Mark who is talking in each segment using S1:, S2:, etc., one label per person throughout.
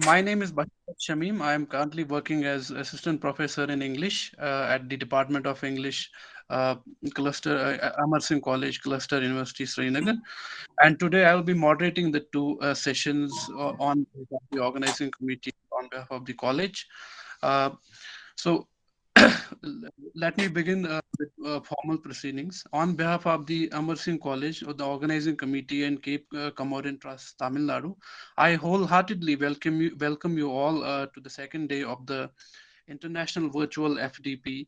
S1: My name is Bashir Shamim. I am currently working as assistant professor in English at the Department of English uh, Cluster, Amar Singh College Cluster, University, Srinagar. And today I will be moderating the two sessions on behalf of the organizing committee on behalf of the college. Uh, so let me begin with formal proceedings. On behalf of the Amar Singh College, or the organizing committee and Cape Comorin Trust, Tamil Nadu, I wholeheartedly welcome you all to the second day of the International Virtual FDP,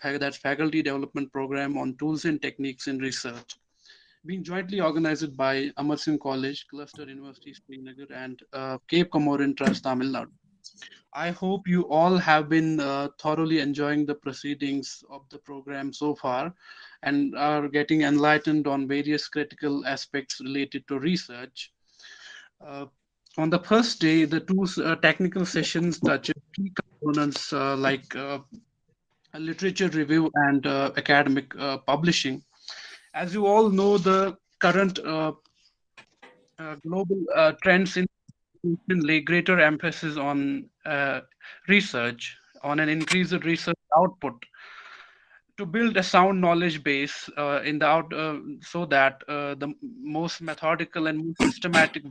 S1: that's Faculty Development Program on Tools and Techniques in Research, being jointly organized by Amar Singh College, Cluster University, Srinagar, and Cape Comorin Trust, Tamil Nadu. I hope you all have been thoroughly enjoying the proceedings of the program so far and are getting enlightened on various critical aspects related to research. Uh, on the first day, the two technical sessions touch key components like literature review and academic publishing. As you all know, the current global trends in lay greater emphasis on research, on an increased research output to build a sound knowledge base in the out, so that the most methodical and most systematic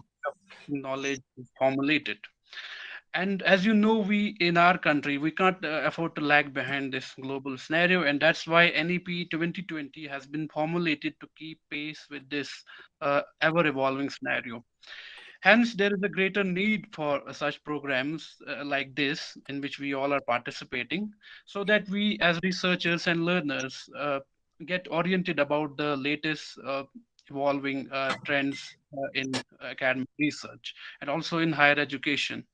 S1: knowledge is formulated. And as you know, we in our country we can't afford to lag behind this global scenario, and that's why NEP 2020 has been formulated to keep pace with this ever evolving scenario. Hence, there is a greater need for such programs like this, in which we all are participating, so that we, as researchers and learners, get oriented about the latest evolving trends in academic research and also in higher education.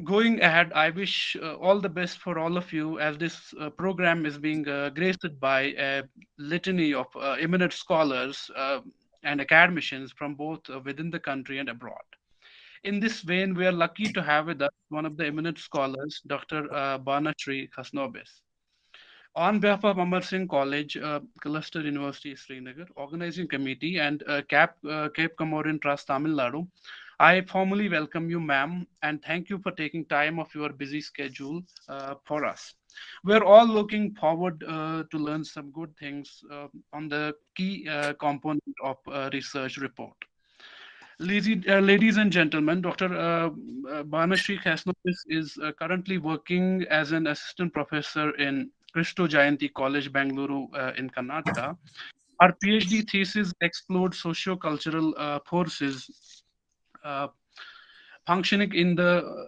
S1: Going ahead, I wish all the best for all of you, as this program is being graced by a litany of eminent scholars and academicians from both within the country and abroad. In this vein, we are lucky to have with us one of the eminent scholars, Dr. Banashri Khasnobis. On behalf of Amar Singh College, Cluster University, Srinagar, Organizing Committee, and Cape Comorin Trust, Tamil Nadu, I formally welcome you, ma'am, and thank you for taking time of your busy schedule for us. We're all looking forward to learn some good things on the key component of research report. Ladies and gentlemen, Dr. Banashri Khasnobis is currently working as an assistant professor in Christo Jayanti College, Bangalore, in Karnataka. Our PhD thesis explored socio-cultural forces uh, functioning in the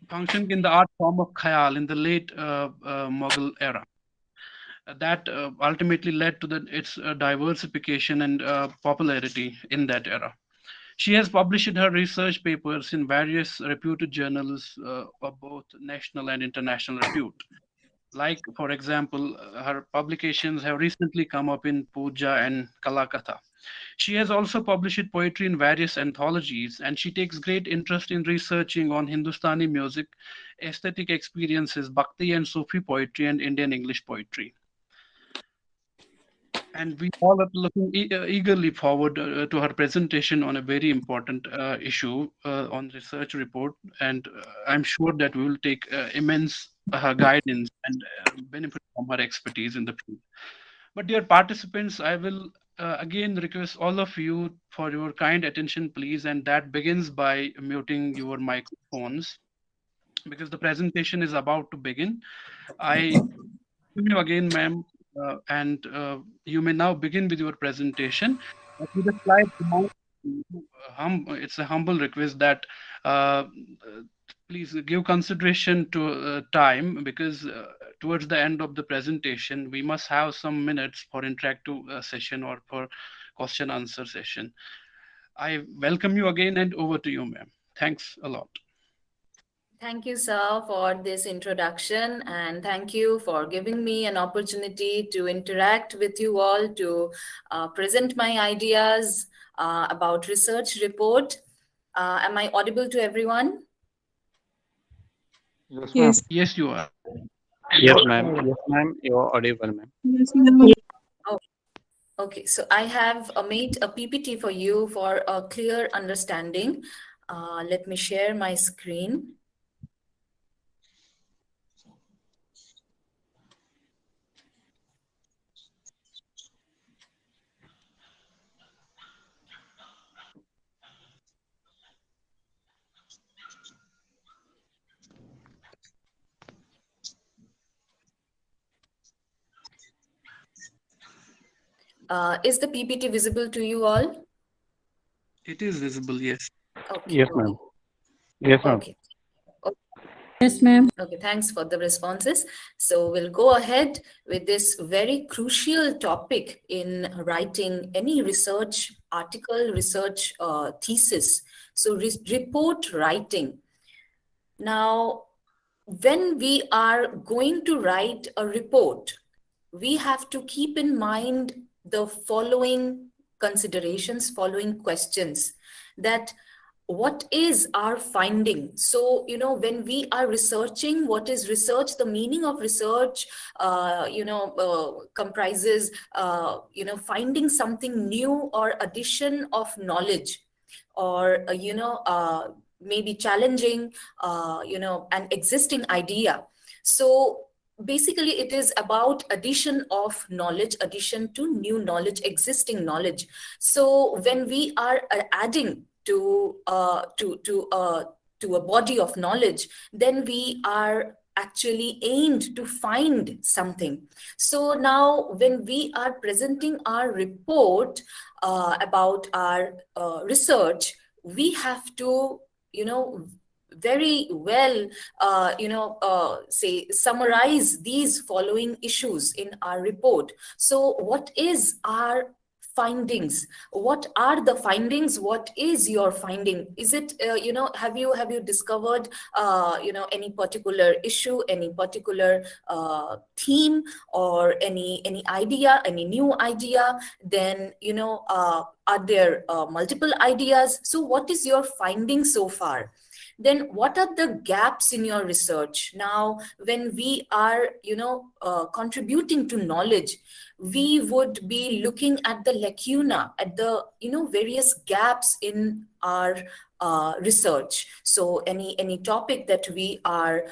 S1: functioning in the art form of khayal in the late Mughal era. That ultimately led to its diversification and popularity in that era. She has published her research papers in various reputed journals of both national and international repute. Like, for example, her publications have recently come up in Puja and Kalakatha. She has also published poetry in various anthologies, and she takes great interest in researching on Hindustani music, aesthetic experiences, Bhakti and Sufi poetry, and Indian English poetry. And we all are looking eagerly forward to her presentation on a very important issue on research report. And I'm sure that we will take immense guidance and benefit from her expertise in the field. But dear participants, I will again request all of you for your kind attention, please. And that begins by muting your microphones because the presentation is about to begin. I welcome you again, ma'am, and you may now begin with your presentation. With a slight it's a humble request that uh, please give consideration to time, because towards the end of the presentation, we must have some minutes for interactive session or for question answer session. I welcome you again, and over to you, ma'am. Thanks a lot.
S2: Thank you, sir, for this introduction, and thank you for giving me an opportunity to interact with you all, to present my ideas about research report. Am I audible to everyone?
S3: Yes, ma'am.
S4: Yes.
S1: Yes, you are.
S5: Yes, ma'am. Yes, ma'am. You're audible, ma'am.
S4: Yes, ma'am.
S2: Oh, okay, so I have made a PPT for you for a clear understanding. Let me share my screen. Is the PPT visible to you all?
S1: It is visible, yes.
S2: Okay.
S5: Yes, ma'am. Yes, ma'am.
S2: Okay.
S3: Yes, ma'am.
S2: Okay, thanks for the responses. So we'll go ahead with this very crucial topic in writing any research article, research thesis. So report writing. Now, when we are going to write a report, we have to keep in mind the following considerations, following questions, that what is our finding? So, when we are researching, what is research? The meaning of research, comprises, finding something new or addition of knowledge, or, maybe challenging, an existing idea. So basically it is about addition of knowledge, addition to new knowledge, existing knowledge. So when we are adding to a body of knowledge, then we are actually aimed to find something. So now when we are presenting our report about our research, we have to, very well, say, summarize these following issues in our report. So what is our findings? What are the findings? What is your finding? Is it, have you discovered, any particular issue, any particular theme, or any idea, any new idea? Then, are there multiple ideas? So what is your finding so far? Then what are the gaps in your research? Now, when we are, contributing to knowledge, we would be looking at the lacuna, at the, various gaps in our research. So any topic that we are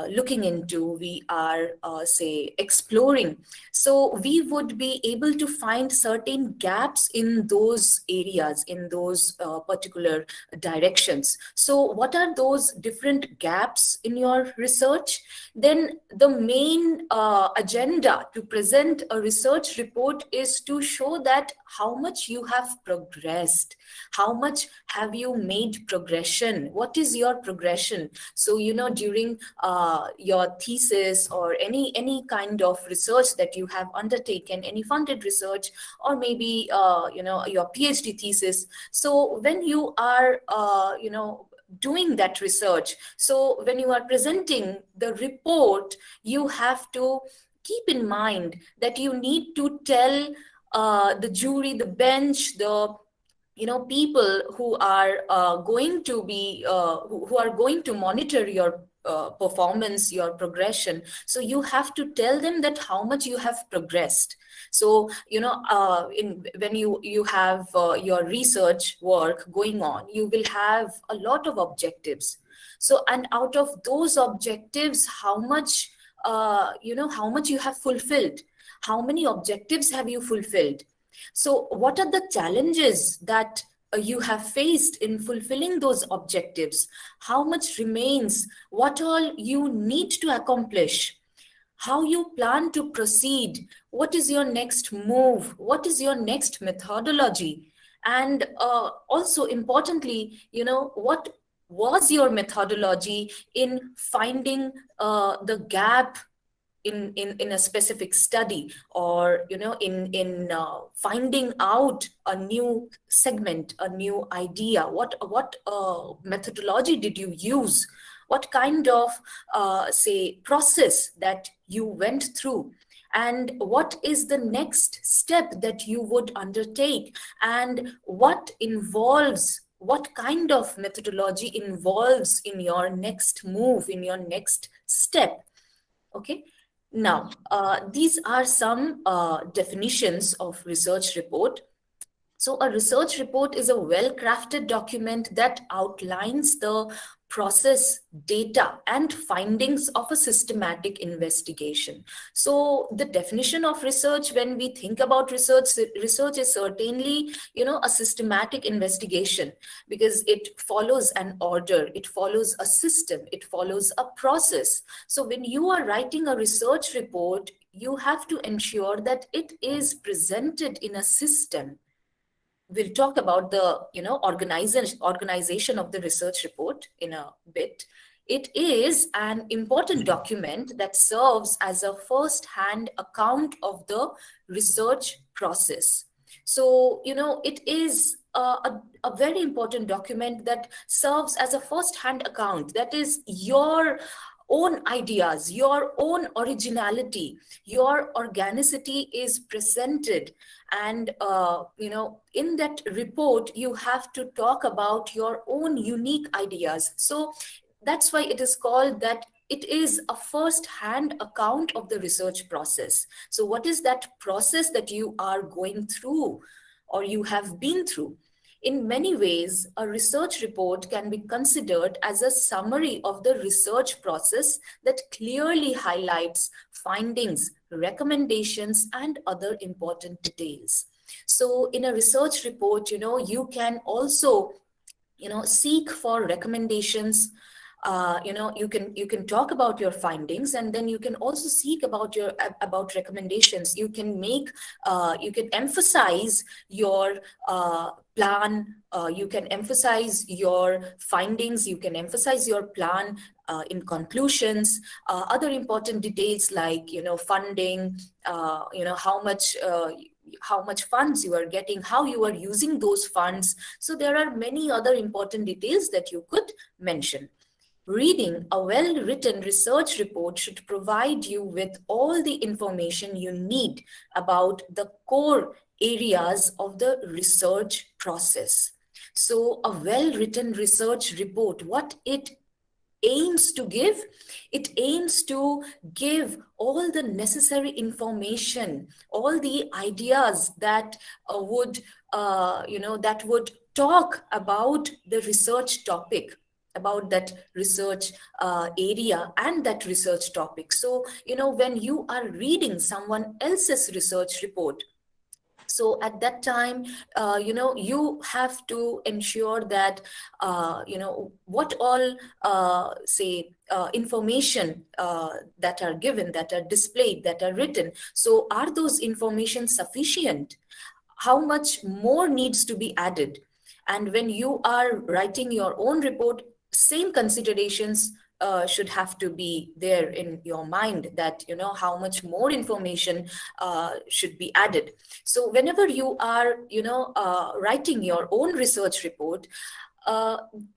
S2: looking into, we are, say, exploring. So we would be able to find certain gaps in those areas, in those particular directions. So what are those different gaps in your research? Then the main agenda to present a research report is to show that how much you have progressed, how much have you made progression, what is your progression. So, during your thesis or any kind of research that you have undertaken, any funded research, or maybe your PhD thesis. So when you are doing that research, so when you are presenting the report, you have to keep in mind that you need to tell the jury, the bench, the people who are going to be who are going to monitor your performance, your progression. So you have to tell them that how much you have progressed. So when you have your research work going on, you will have a lot of objectives. So, and out of those objectives, how much how much you have fulfilled, how many objectives have you fulfilled. So what are the challenges that you have faced in fulfilling those objectives? How much remains? What all you need to accomplish? How you plan to proceed? What is your next move? What is your next methodology? And also importantly, what was your methodology in finding the gap in a specific study, or in finding out a new segment, a new idea? What methodology did you use? What kind of say process that you went through? And what is the next step that you would undertake? And what kind of methodology involves in your next move, in your next step? Okay. Now, these are some definitions of research report. So a research report is a well-crafted document that outlines the process, data, and findings of a systematic investigation. So the definition of research, when we think about research, research is certainly, a systematic investigation, because it follows an order, it follows a system, it follows a process. So when you are writing a research report, you have to ensure that it is presented in a system. We'll talk about the organization of the research report in a bit. It is an important document that serves as a first-hand account of the research process. So it is a very important document that serves as a first-hand account. That is your own ideas, your own originality, your organicity is presented. And in that report you have to talk about your own unique ideas. So that's why it is called that it is a first-hand account of the research process. So what is that process that you are going through or you have been through? In many ways, a research report can be considered as a summary of the research process that clearly highlights findings, recommendations, and other important details. So in a research report, you can also, seek for recommendations. You can talk about your findings, and then you can also seek about recommendations. You can emphasize your plan. You can emphasize your findings. You can emphasize your plan in conclusions. Other important details like funding. How much funds you are getting, how you are using those funds. So there are many other important details that you could mention. Reading a well-written research report should provide you with all the information you need about the core areas of the research process. So a well-written research report, what it aims to give, it aims to give all the necessary information, all the ideas that would talk about the research topic, about that research area and that research topic. So when you are reading someone else's research report, so at that time, you have to ensure that, what all, information that are given, that are displayed, that are written. So are those information sufficient? How much more needs to be added? And when you are writing your own report, same considerations should have to be there in your mind, that how much more information should be added. So whenever you are writing your own research report,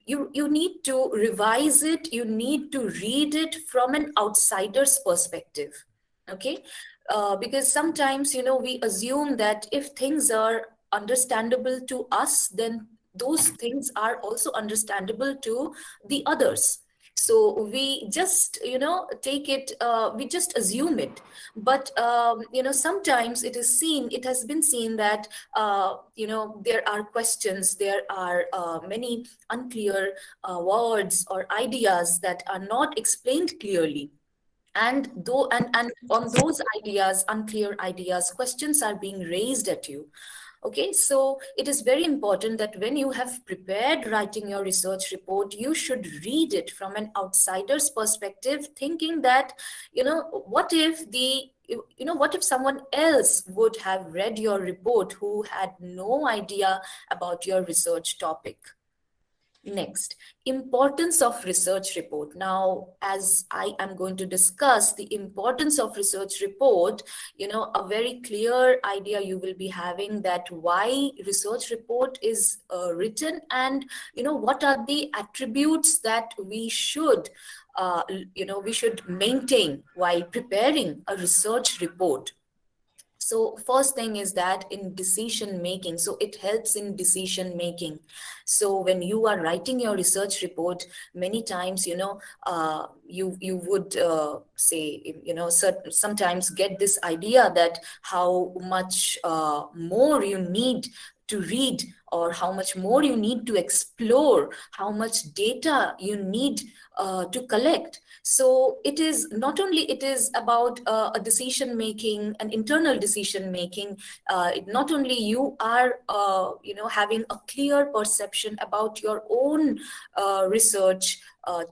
S2: you need to revise it, you need to read it from an outsider's perspective. Okay, because sometimes we assume that if things are understandable to us, then those things are also understandable to the others. So we just take it, we just assume it. But sometimes it has been seen that there are questions, there are many unclear words or ideas that are not explained clearly. And on those ideas, unclear ideas, questions are being raised at you. Okay, so it is very important that when you have prepared writing your research report, you should read it from an outsider's perspective, thinking that, what if someone else would have read your report who had no idea about your research topic? Next, importance of research report. Now, as I am going to discuss the importance of research report, a very clear idea you will be having that why research report is written, and what are the attributes that we should maintain while preparing a research report. So first thing is that in decision making, so it helps in decision making. So when you are writing your research report, many times, you would sometimes get this idea that how much more you need to read, or how much more you need to explore, how much data you need to collect. So it is not only it is about a decision making, an internal decision making. Not only you are having a clear perception about your own research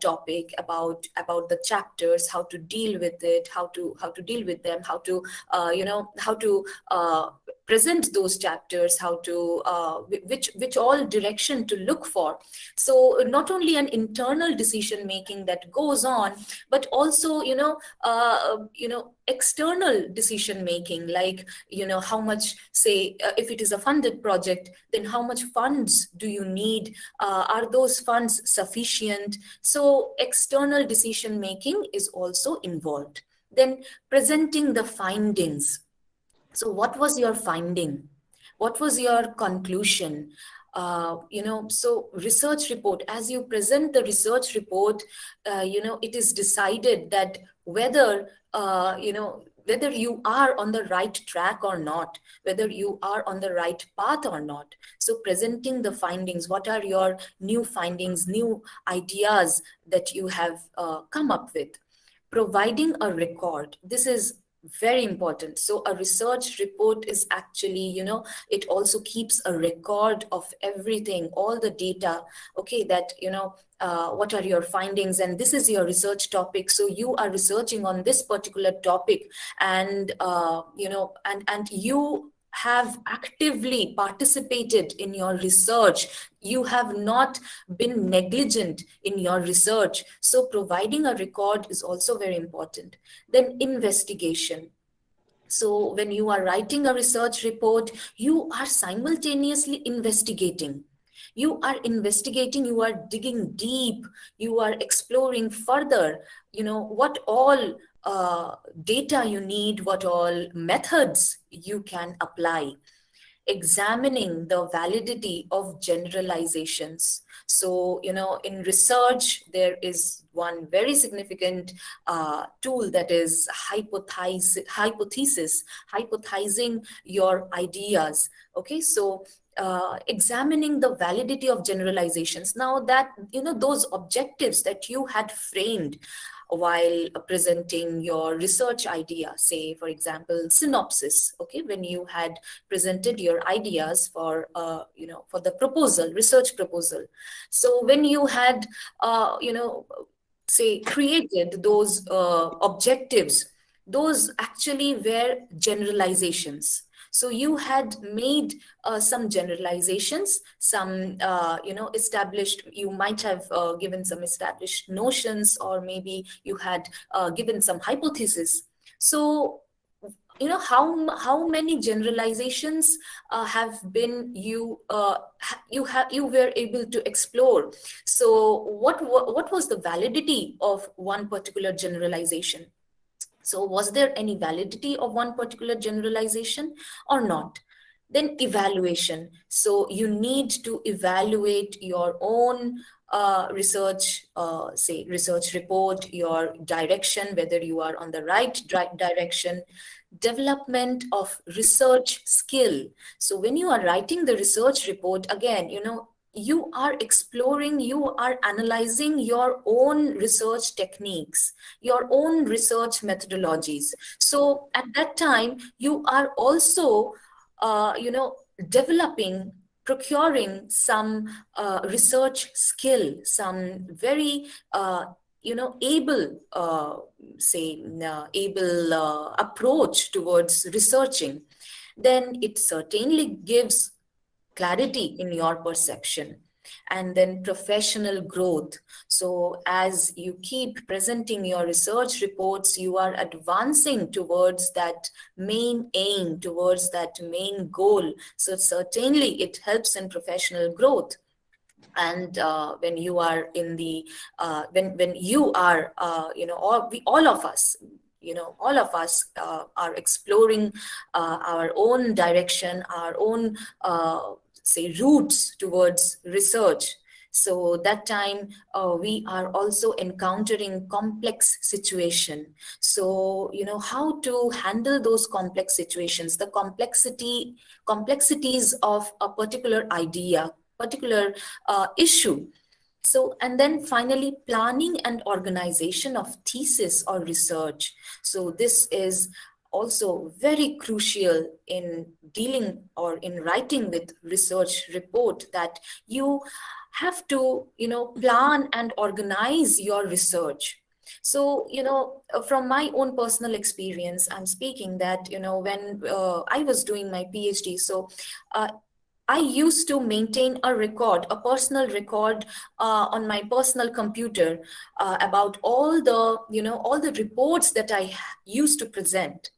S2: topic, about the chapters, how to deal with it, how to deal with them, how to present those chapters, how to which all direction to look for. So not only an internal decision making that goes on, but also external decision making, like how much, say, if it is a funded project, then how much funds do you need? Are those funds sufficient? So external decision making is also involved. Then presenting the findings. So what was your finding? What was your conclusion? So research report, as you present the research report, it is decided that whether whether you are on the right track or not, whether you are on the right path or not. So presenting the findings, what are your new findings, new ideas that you have come up with? Providing a record. This is very important. So a research report is actually, it also keeps a record of everything, all the data, okay, that, what are your findings, and this is your research topic. So you are researching on this particular topic, and, and you have actively participated in your research. You have not been negligent in your research. So providing a record is also very important. Then investigation. So when you are writing a research report, you are simultaneously investigating. You are investigating, you are digging deep, you are exploring further, what all data you need, what all methods you can apply. Examining the validity of generalizations. So, in research, there is one very significant tool, that is hypothesizing your ideas. Okay, so examining the validity of generalizations. Now that, those objectives that you had framed while presenting your research idea, say, for example, synopsis, okay, when you had presented your ideas for, for the proposal, research proposal. So when you had, say, created those objectives, those actually were generalizations. So you had made some generalizations, some, established, you might have given some established notions, or maybe you had given some hypothesis. So, how many generalizations have been you were able to explore? So what was the validity of one particular generalization? So was there any validity of one particular generalization or not? Then evaluation. So you need to evaluate your own research, say, research report, your direction, whether you are on the right direction. Development of research skill. So when you are writing the research report, again, you are exploring, you are analyzing your own research techniques, your own research methodologies. So at that time, you are also, developing, procuring some research skill, some very, able, able approach towards researching. Then it certainly gives clarity in your perception. And then professional growth. So as you keep presenting your research reports, you are advancing towards that main aim, towards that main goal. So certainly it helps in professional growth. And when you are in the when you are all of us, are exploring our own direction, our own say routes towards research. So that time we are also encountering complex situation. So how to handle those complex situations, the complexities of a particular idea, particular issue. So, and then finally, planning and organization of thesis or research. So this is also very crucial in dealing or in writing with research report, that you have to, plan and organize your research. So, from my own personal experience, I'm speaking that, when I was doing my PhD, so uh, I used to maintain a record, a personal record on my personal computer about all the reports that I used to present.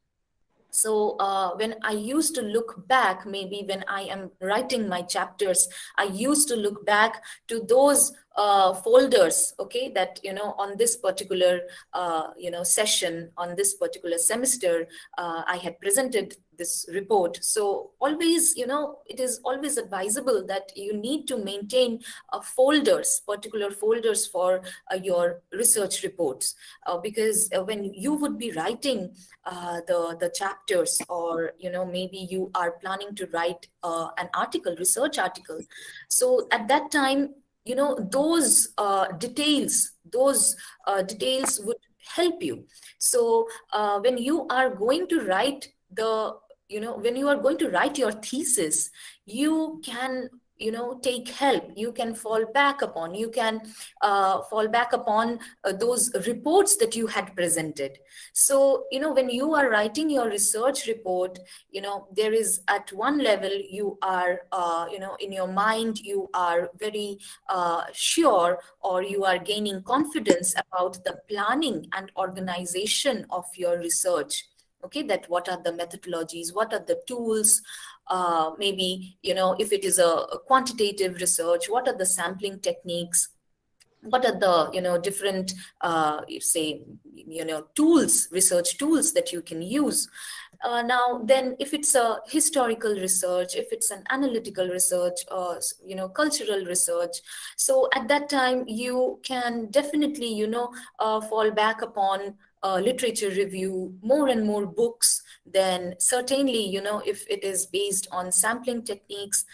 S2: So when I used to look back, maybe when I am writing my chapters, I used to look back to those folders, okay, that, on this particular, session, on this particular semester, I had presented this report. So always, it is always advisable that you need to maintain folders, particular folders for your research reports, because when you would be writing the chapters, or maybe you are planning to write an article, research article, so at that time, those details would help you. So when you are going to write when you are going to write your thesis, you can take help, you can fall back upon, those reports that you had presented. So when you are writing your research report, there is, at one level, you are in your mind, you are very sure, or you are gaining confidence about the planning and organization of your research. Okay, that what are the methodologies, what are the tools, maybe if it is a quantitative research, what are the sampling techniques, what are the different say tools, research tools that you can use. Now then, if it's a historical research, if it's an analytical research, or cultural research, so at that time you can definitely fall back upon literature review, more and more books. Then certainly if it is based on sampling techniques,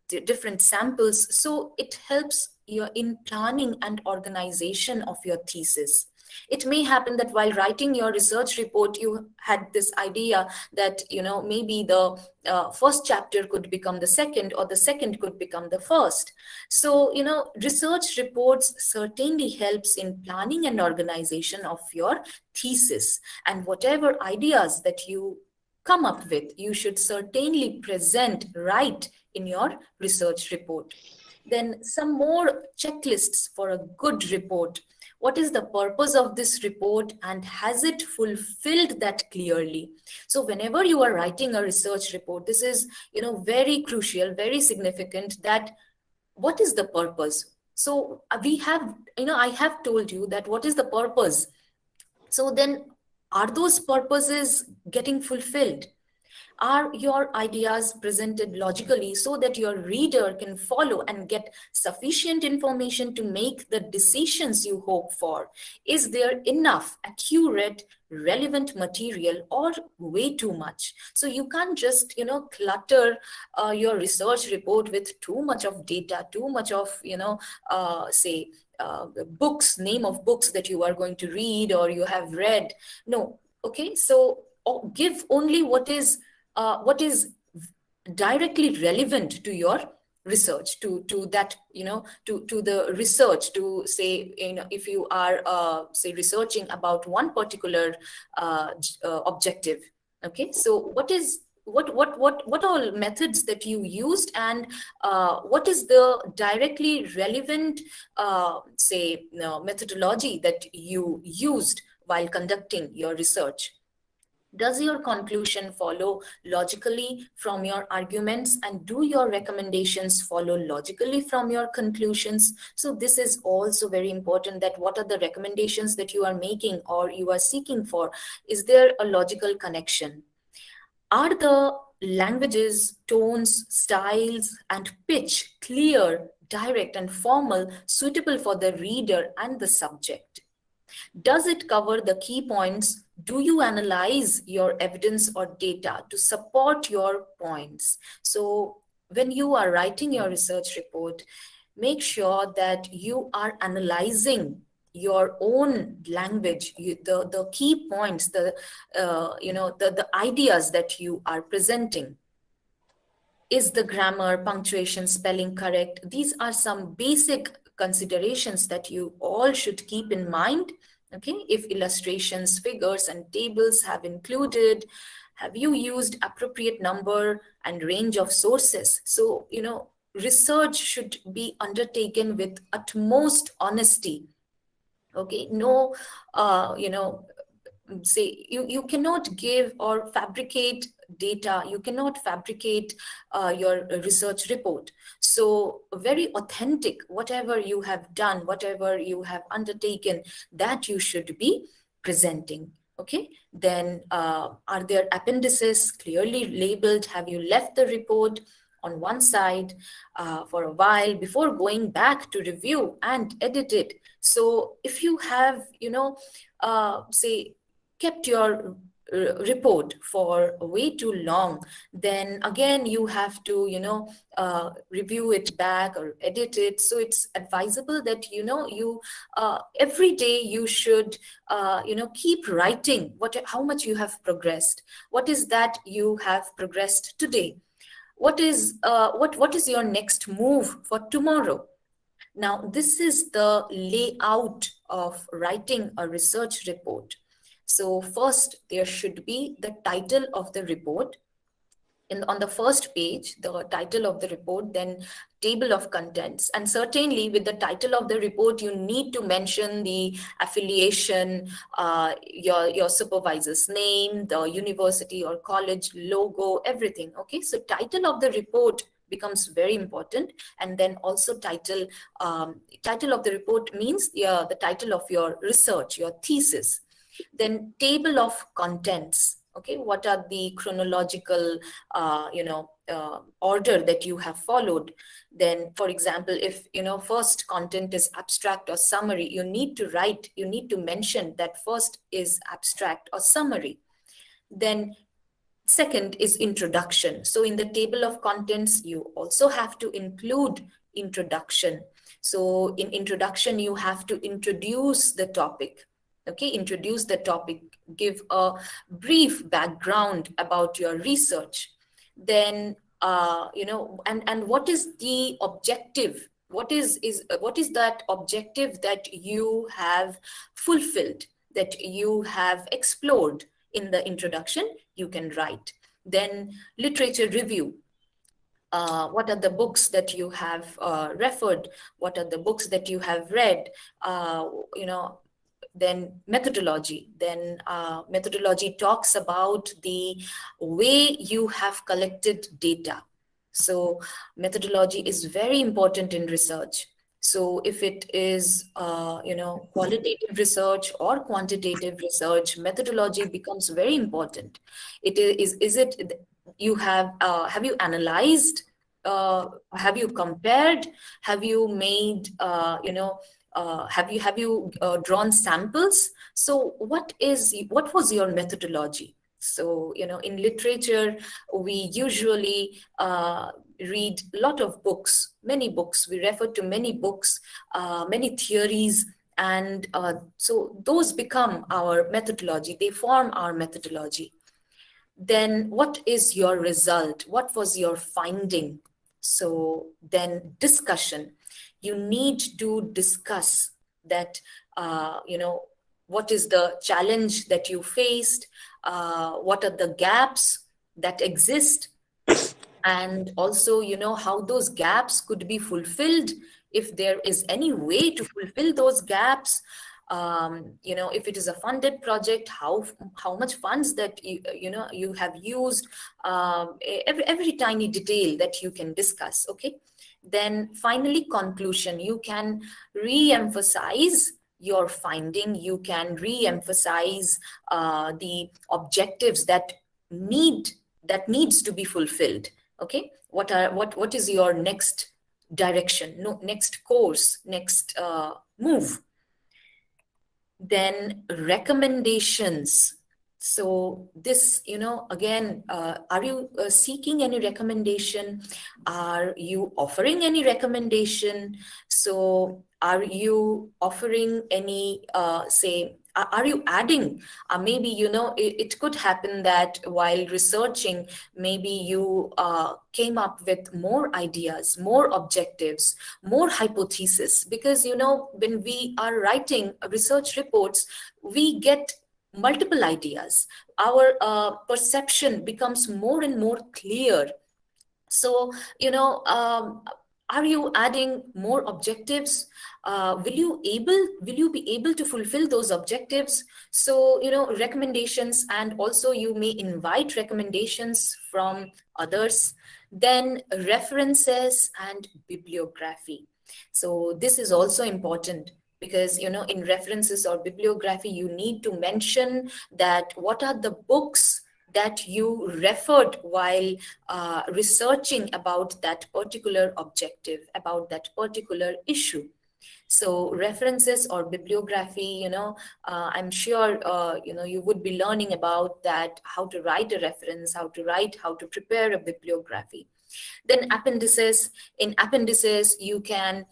S2: different samples, so it helps you in planning and organization of your thesis. It may happen that while writing your research report, you had this idea that maybe the first chapter could become the second, or the second could become the first. So research reports certainly helps in planning and organization of your thesis, and whatever ideas that you come up with, you should certainly present right in your research report. Then some more checklists for a good report. What is the purpose of this report, and has it fulfilled that clearly? So whenever you are writing a research report, this is very crucial, very significant, that what is the purpose? So we have, I have told you that what is the purpose. So then, are those purposes getting fulfilled? Are your ideas presented logically so that your reader can follow and get sufficient information to make the decisions you hope for? Is there enough accurate, relevant material, or way too much? So you can't just, clutter your research report with too much of data, too much of, say, books, name of books that you are going to read or you have read. No. Okay. So give only what is directly relevant to your research, to that, to the research, to say, if you are say researching about one particular objective. Okay, so what all methods that you used, and what is the directly relevant say methodology that you used while conducting your research? Does your conclusion follow logically from your arguments, and do your recommendations follow logically from your conclusions? So this is also very important, that what are the recommendations that you are making or you are seeking for? Is there a logical connection? Are the languages, tones, styles, and pitch clear, direct and formal, suitable for the reader and the subject? Does it cover the key points? Do you analyze your evidence or data to support your points? So when you are writing your research report, make sure that you are analyzing your own language, the key points, the ideas that you are presenting. Is the grammar, punctuation, spelling correct? These are some basic considerations that you all should keep in mind. Okay, if illustrations, figures, and tables have included, have you used appropriate number and range of sources? So, research should be undertaken with utmost honesty. Okay, no, say you cannot give or fabricate data, you cannot fabricate your research report. So very authentic, whatever you have done, whatever you have undertaken, that you should be presenting. Okay, then are there appendices clearly labeled? Have you left the report on one side for a while before going back to review and edit it? So if you have, say, kept your report for way too long, then again you have to review it back or edit it. So it's advisable that you every day you should keep writing how much you have progressed, what is that you have progressed today, what is your next move for tomorrow. Now, this is the layout of writing a research report. So first, there should be the title of the report. On the first page, the title of the report, then table of contents. And certainly with the title of the report, you need to mention the affiliation, your supervisor's name, the university or college logo, everything. Okay, so title of the report becomes very important. And then also title of the report means the title of your research, your thesis. Then table of contents. Okay, what are the chronological order that you have followed? Then, for example, if first content is abstract or summary, you need to mention that first is abstract or summary. Then second is introduction. So in the table of contents, you also have to include introduction. So in introduction, you have to introduce the topic. Okay, introduce the topic, give a brief background about your research. Then, and what is the objective? What is that objective that you have fulfilled, that you have explored? In the introduction, you can write. Then literature review. What are the books that you have referred? What are the books that you have read? Then methodology. Then methodology talks about the way you have collected data. So methodology is very important in research. So if it is, qualitative research or quantitative research, methodology becomes very important. Is it, you have you analyzed, have you compared, have you made, have you drawn samples? So what was your methodology? So, in literature, we usually read a lot of books, many books. We refer to many books, many theories. And so those become our methodology. They form our methodology. Then what is your result? What was your finding? So then discussion. You need to discuss that, what is the challenge that you faced? What are the gaps that exist? And also, how those gaps could be fulfilled, if there is any way to fulfill those gaps. If it is a funded project, how much funds that you have used, every tiny detail that you can discuss. Okay. Then finally, conclusion. You can re-emphasize your finding. You can re-emphasize the objectives that needs to be fulfilled. Okay, what is your next direction, no, next course, next move. Then recommendations. So this, again, are you seeking any recommendation? Are you offering any recommendation? So are you offering any, say, are you adding? Maybe, it could happen that while researching, maybe you came up with more ideas, more objectives, more hypotheses. Because, when we are writing research reports, we get multiple ideas. Our perception becomes more and more clear. So, are you adding more objectives? Will you be able to fulfill those objectives? So, recommendations, and also you may invite recommendations from others. Then references and bibliography. So this is also important, because in references or bibliography, you need to mention that what are the books that you referred while researching about that particular objective, about that particular issue. So references or bibliography, I'm sure, you would be learning about that, how to write a reference, how to prepare a bibliography. Then appendices. In appendices, you can,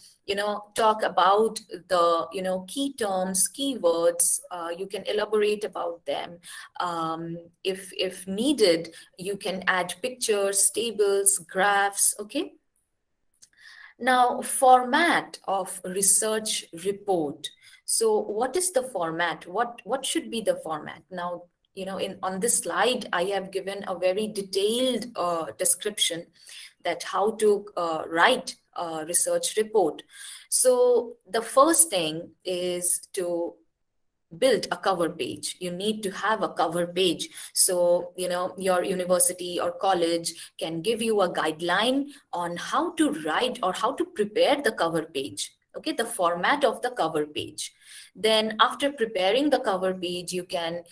S2: talk about the, key terms, keywords. You can elaborate about them. If needed, you can add pictures, tables, graphs, okay? Now, format of research report. So what is the format? What should be the format? Now, on this slide, I have given a very detailed description that how to write a research report. So the first thing is to build a cover page. You need to have a cover page. So, your university or college can give you a guideline on how to write or how to prepare the cover page. Okay, the format of the cover page. Then after preparing the cover page, you can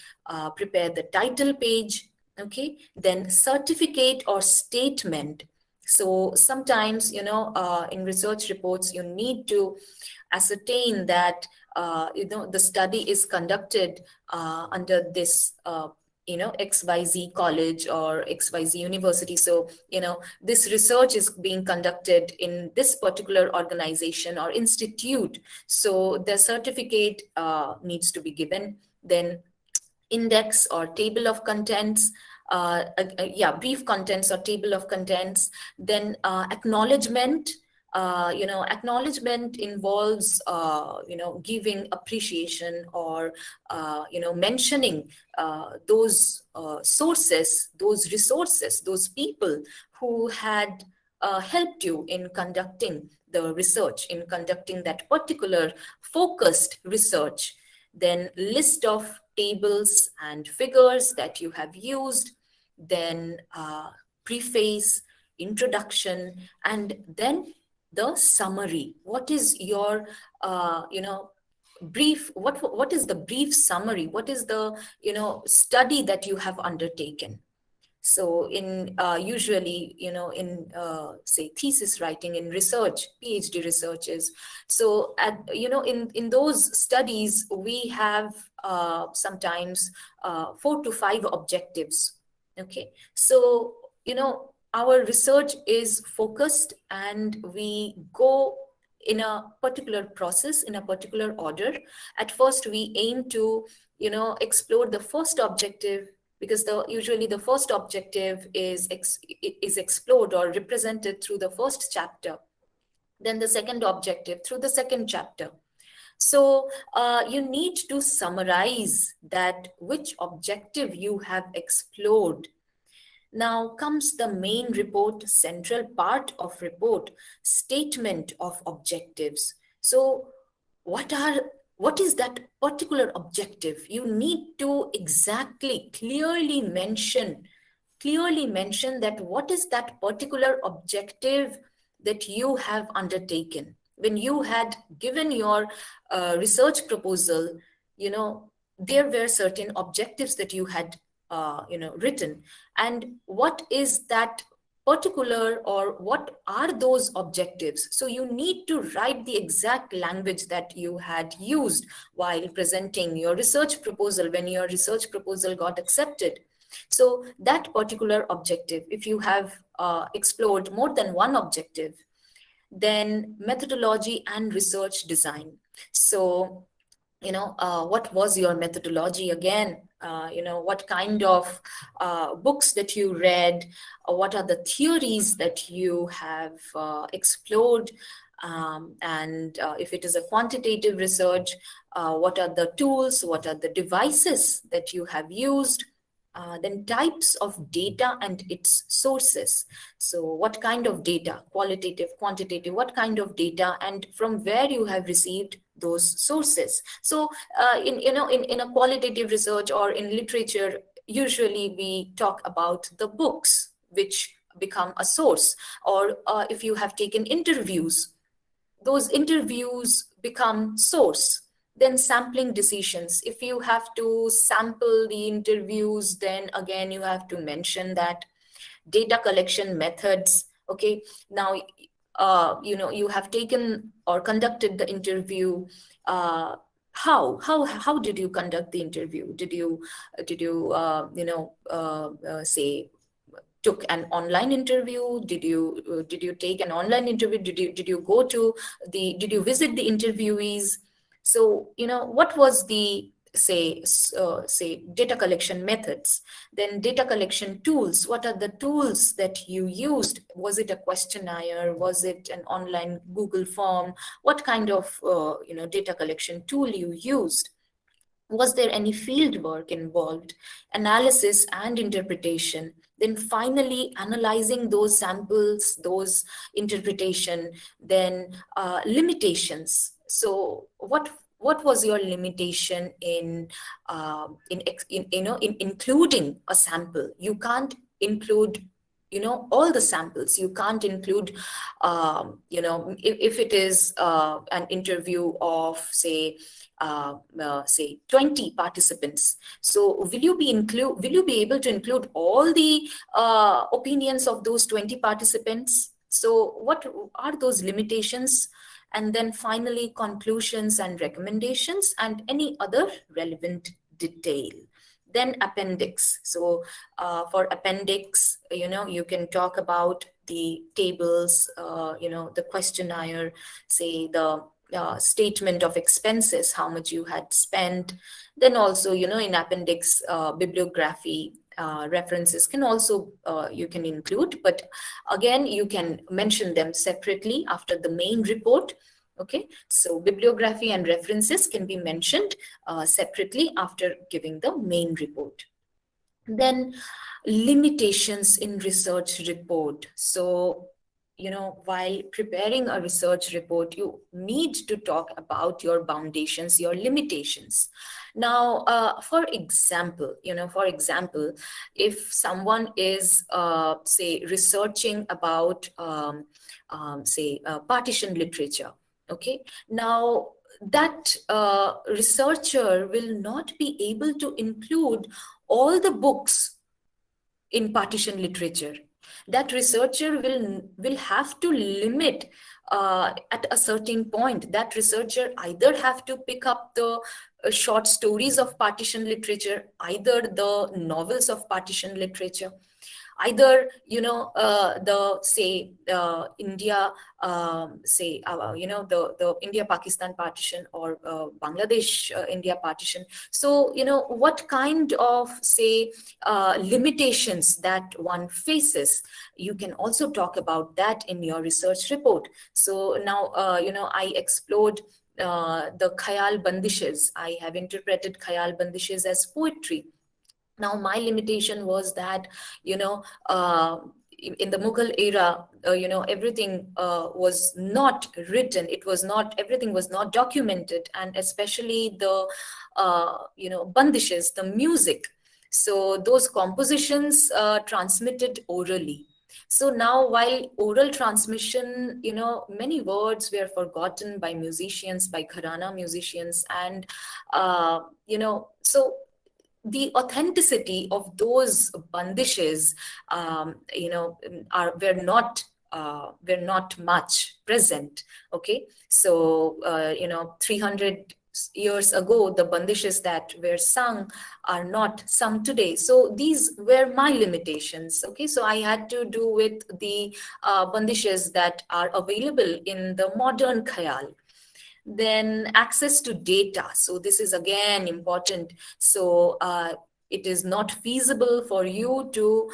S2: prepare the title page. Okay, then certificate or statement. So sometimes, in research reports, you need to ascertain that the study is conducted under this XYZ college or XYZ university. So, this research is being conducted in this particular organization or institute. So the certificate needs to be given. Then index or table of contents, brief contents or table of contents. Then acknowledgement. Acknowledgement involves, giving appreciation or, mentioning those sources, those resources, those people who had helped you in conducting the research, in conducting that particular focused research. Then list of tables and figures that you have used. Then preface, introduction, and then the summary. What is your, brief, what is the brief summary? What is the, study that you have undertaken? So in usually, in say thesis writing, in research, PhD researches. So in those studies, we have sometimes 4 to 5 objectives. Okay, so our research is focused, and we go in a particular process, in a particular order. At first, we aim to, explore the first objective, because usually the first objective is explored or represented through the first chapter. Then the second objective through the second chapter. So you need to summarize that which objective you have explored. Now comes the main report, central part of report, statement of objectives. So what is that particular objective? You need to exactly, clearly mention that what is that particular objective that you have undertaken. When you had given your research proposal, there were certain objectives that you had written. And what is that particular, or what are those objectives? So you need to write the exact language that you had used while presenting your research proposal when your research proposal got accepted. So that particular objective, if you have explored more than one objective, then methodology and research design. So what was your methodology again? What kind of books that you read, what are the theories that you have explored, and if it is a quantitative research, what are the tools, what are the devices that you have used, then types of data and its sources. So what kind of data, qualitative, quantitative, what kind of data, and from where you have received those sources. So in a qualitative research or in literature, usually we talk about the books which become a source, or if you have taken interviews, those interviews become source. Then sampling decisions, if you have to sample the interviews, then again you have to mention that. Data collection methods, okay, now you have taken or conducted the interview. How did you conduct the interview? Did you say took an online interview? Did you take an online interview? Did you visit the interviewees? So what was the say data collection methods? Then data collection tools, what are the tools that you used? Was it a questionnaire? Was it an online Google form? What kind of data collection tool you used? Was there any field work involved? Analysis and interpretation. Then finally, analyzing those samples, those interpretation, then limitations. So what was your limitation in including a sample? You can't include all the samples. You can't include if it is an interview of say 20 participants. So will you be able to include all the opinions of those 20 participants? So what are those limitations? And then finally, conclusions and recommendations and any other relevant detail. Then appendix. So for appendix, you can talk about the tables, the questionnaire, say the statement of expenses, how much you had spent. Then also, in appendix, bibliography, references can also you can include, but again you can mention them separately after the main report. Okay, so bibliography and references can be mentioned separately after giving the main report. Then limitations in research report. So while preparing a research report, you need to talk about your foundations, your limitations. Now, for example, if someone is, say, researching about, say, partition literature, okay, now that researcher will not be able to include all the books in partition literature. That researcher will have to limit at a certain point. That researcher either have to pick up the short stories of partition literature, either the novels of partition literature, either the say India, say the India Pakistan partition, or Bangladesh India partition. So what kind of say limitations that one faces, you can also talk about that in your research report. So now I explored the khayal bandishes. I have interpreted khayal bandishes as poetry. Now, my limitation was that, in the Mughal era, everything was not written. Everything was not documented, and especially the, bandishes, the music. So those compositions transmitted orally. So now, while oral transmission, many words were forgotten by musicians, by Gharana musicians, and, so the authenticity of those bandishes, are were not much present. Okay, so 300 years ago, the bandishes that were sung are not sung today. So these were my limitations. Okay, so I had to do with the bandishes that are available in the modern khayal. Then access to data. So this is again important. So it is not feasible for you to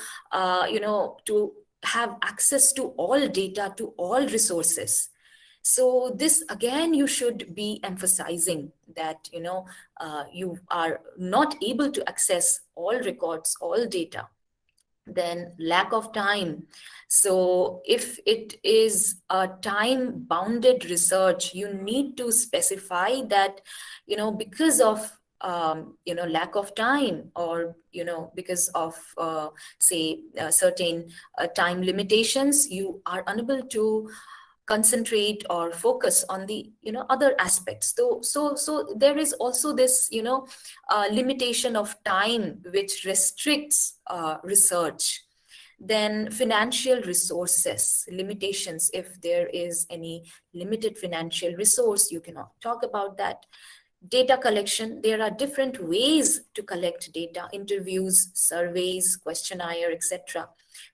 S2: have access to all data, to all resources. So this again, you should be emphasizing that you are not able to access all records, all data. Then lack of time. So if it is a time bounded research, you need to specify that because of lack of time, or because of say certain time limitations, you are unable to concentrate or focus on the other aspects. So there is also this limitation of time which restricts research. Then financial resources limitations. If there is any limited financial resource, you cannot talk about that. Data collection. There are different ways to collect data: interviews, surveys, questionnaire, etc.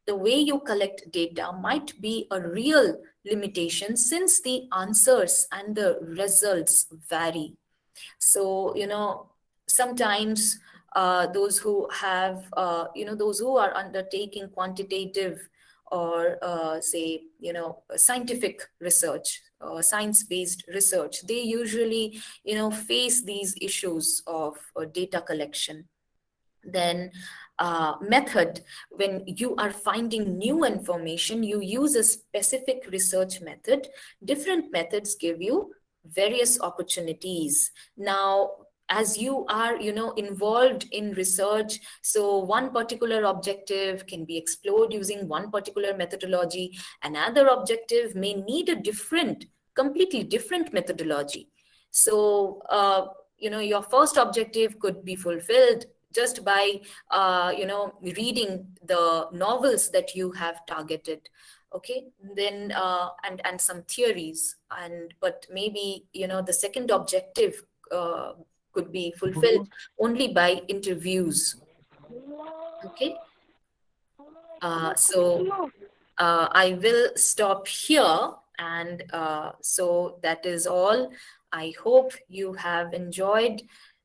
S2: The way you collect data might be a real limitation, since the answers and the results vary. So sometimes those who have those who are undertaking quantitative or say scientific research, science based research, they usually face these issues of data collection. Then method. When you are finding new information, you use a specific research method. Different methods give you various opportunities. Now, as you are involved in research, so one particular objective can be explored using one particular methodology. Another objective may need a different, completely different methodology. So your first objective could be fulfilled just by reading the novels that you have targeted. Okay, then and some theories, and but maybe the second objective could be fulfilled only by interviews. Okay, so I will stop here, and so that is all. I hope you have enjoyed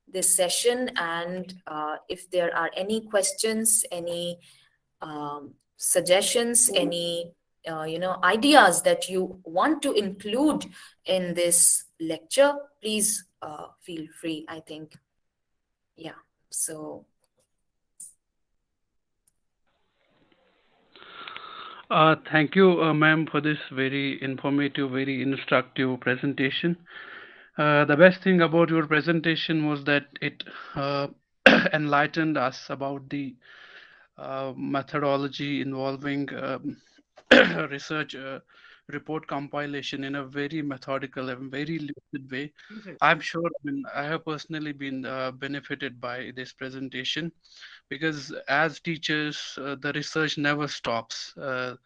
S2: this session, and if there are any questions, any suggestions, any ideas that you want to include in this lecture, please feel free. I think, yeah. So
S1: Thank you, ma'am, for this very informative, very instructive presentation. The best thing about your presentation was that it enlightened us about the methodology involving research report compilation in a very methodical and very limited way. I'm sure, I mean, I have personally been benefited by this presentation, because as teachers, the research never stops. Uh,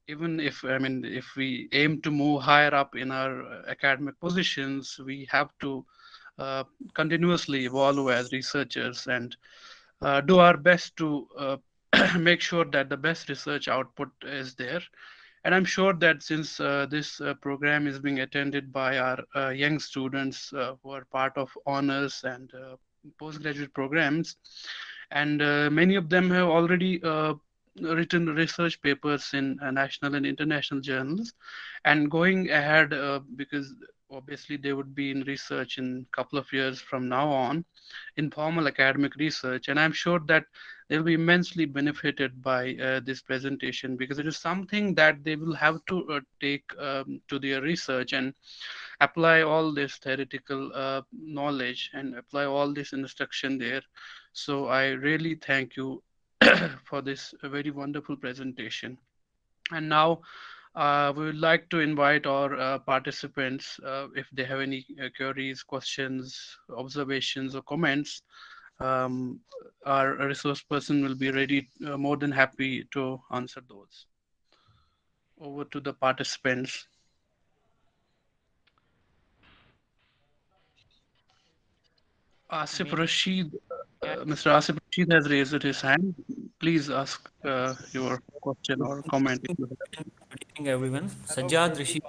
S1: Even if, I mean, if we aim to move higher up in our academic positions, we have to uh, continuously evolve as researchers and do our best to make sure that the best research output is there. And I'm sure that since this program is being attended by our young students who are part of honors and postgraduate programs, and many of them have already written research papers in national and international journals, and going ahead, because obviously they would be in research in a couple of years from now on, in formal academic research. And I'm sure that they'll be immensely benefited by this presentation, because it is something that they will have to take to their research and apply all this theoretical knowledge and apply all this instruction there. So I really thank you for this very wonderful presentation. And now we would like to invite our participants, if they have any queries, questions, observations, or comments, um, our resource person will be ready, more than happy to answer those. Over to the participants. Asif Rashid, Mr. Asif Rashid has raised his hand. Please ask your question or comment. If you have.
S4: Good evening, everyone. Sajjad Rishi.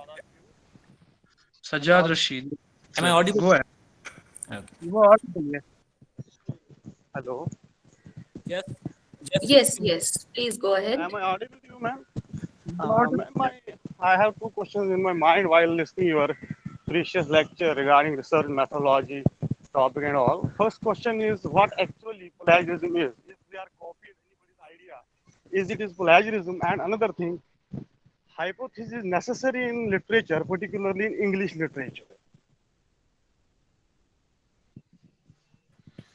S1: Sajjad Rashid,
S4: Am I
S1: sir,
S4: audible?
S1: go ahead.
S4: Okay.
S1: You are audible, yes.
S5: Hello.
S4: Yes. Just
S2: Yes, yes. Please go ahead.
S5: Am I audible to you, ma'am?
S1: You are audible.
S5: I have two questions in my mind while listening your precious lecture regarding research methodology, topic and all. First question is what actually plagiarism is. If we are copying anybody's idea, is it is plagiarism? And another thing, hypothesis is necessary in literature, particularly in English literature.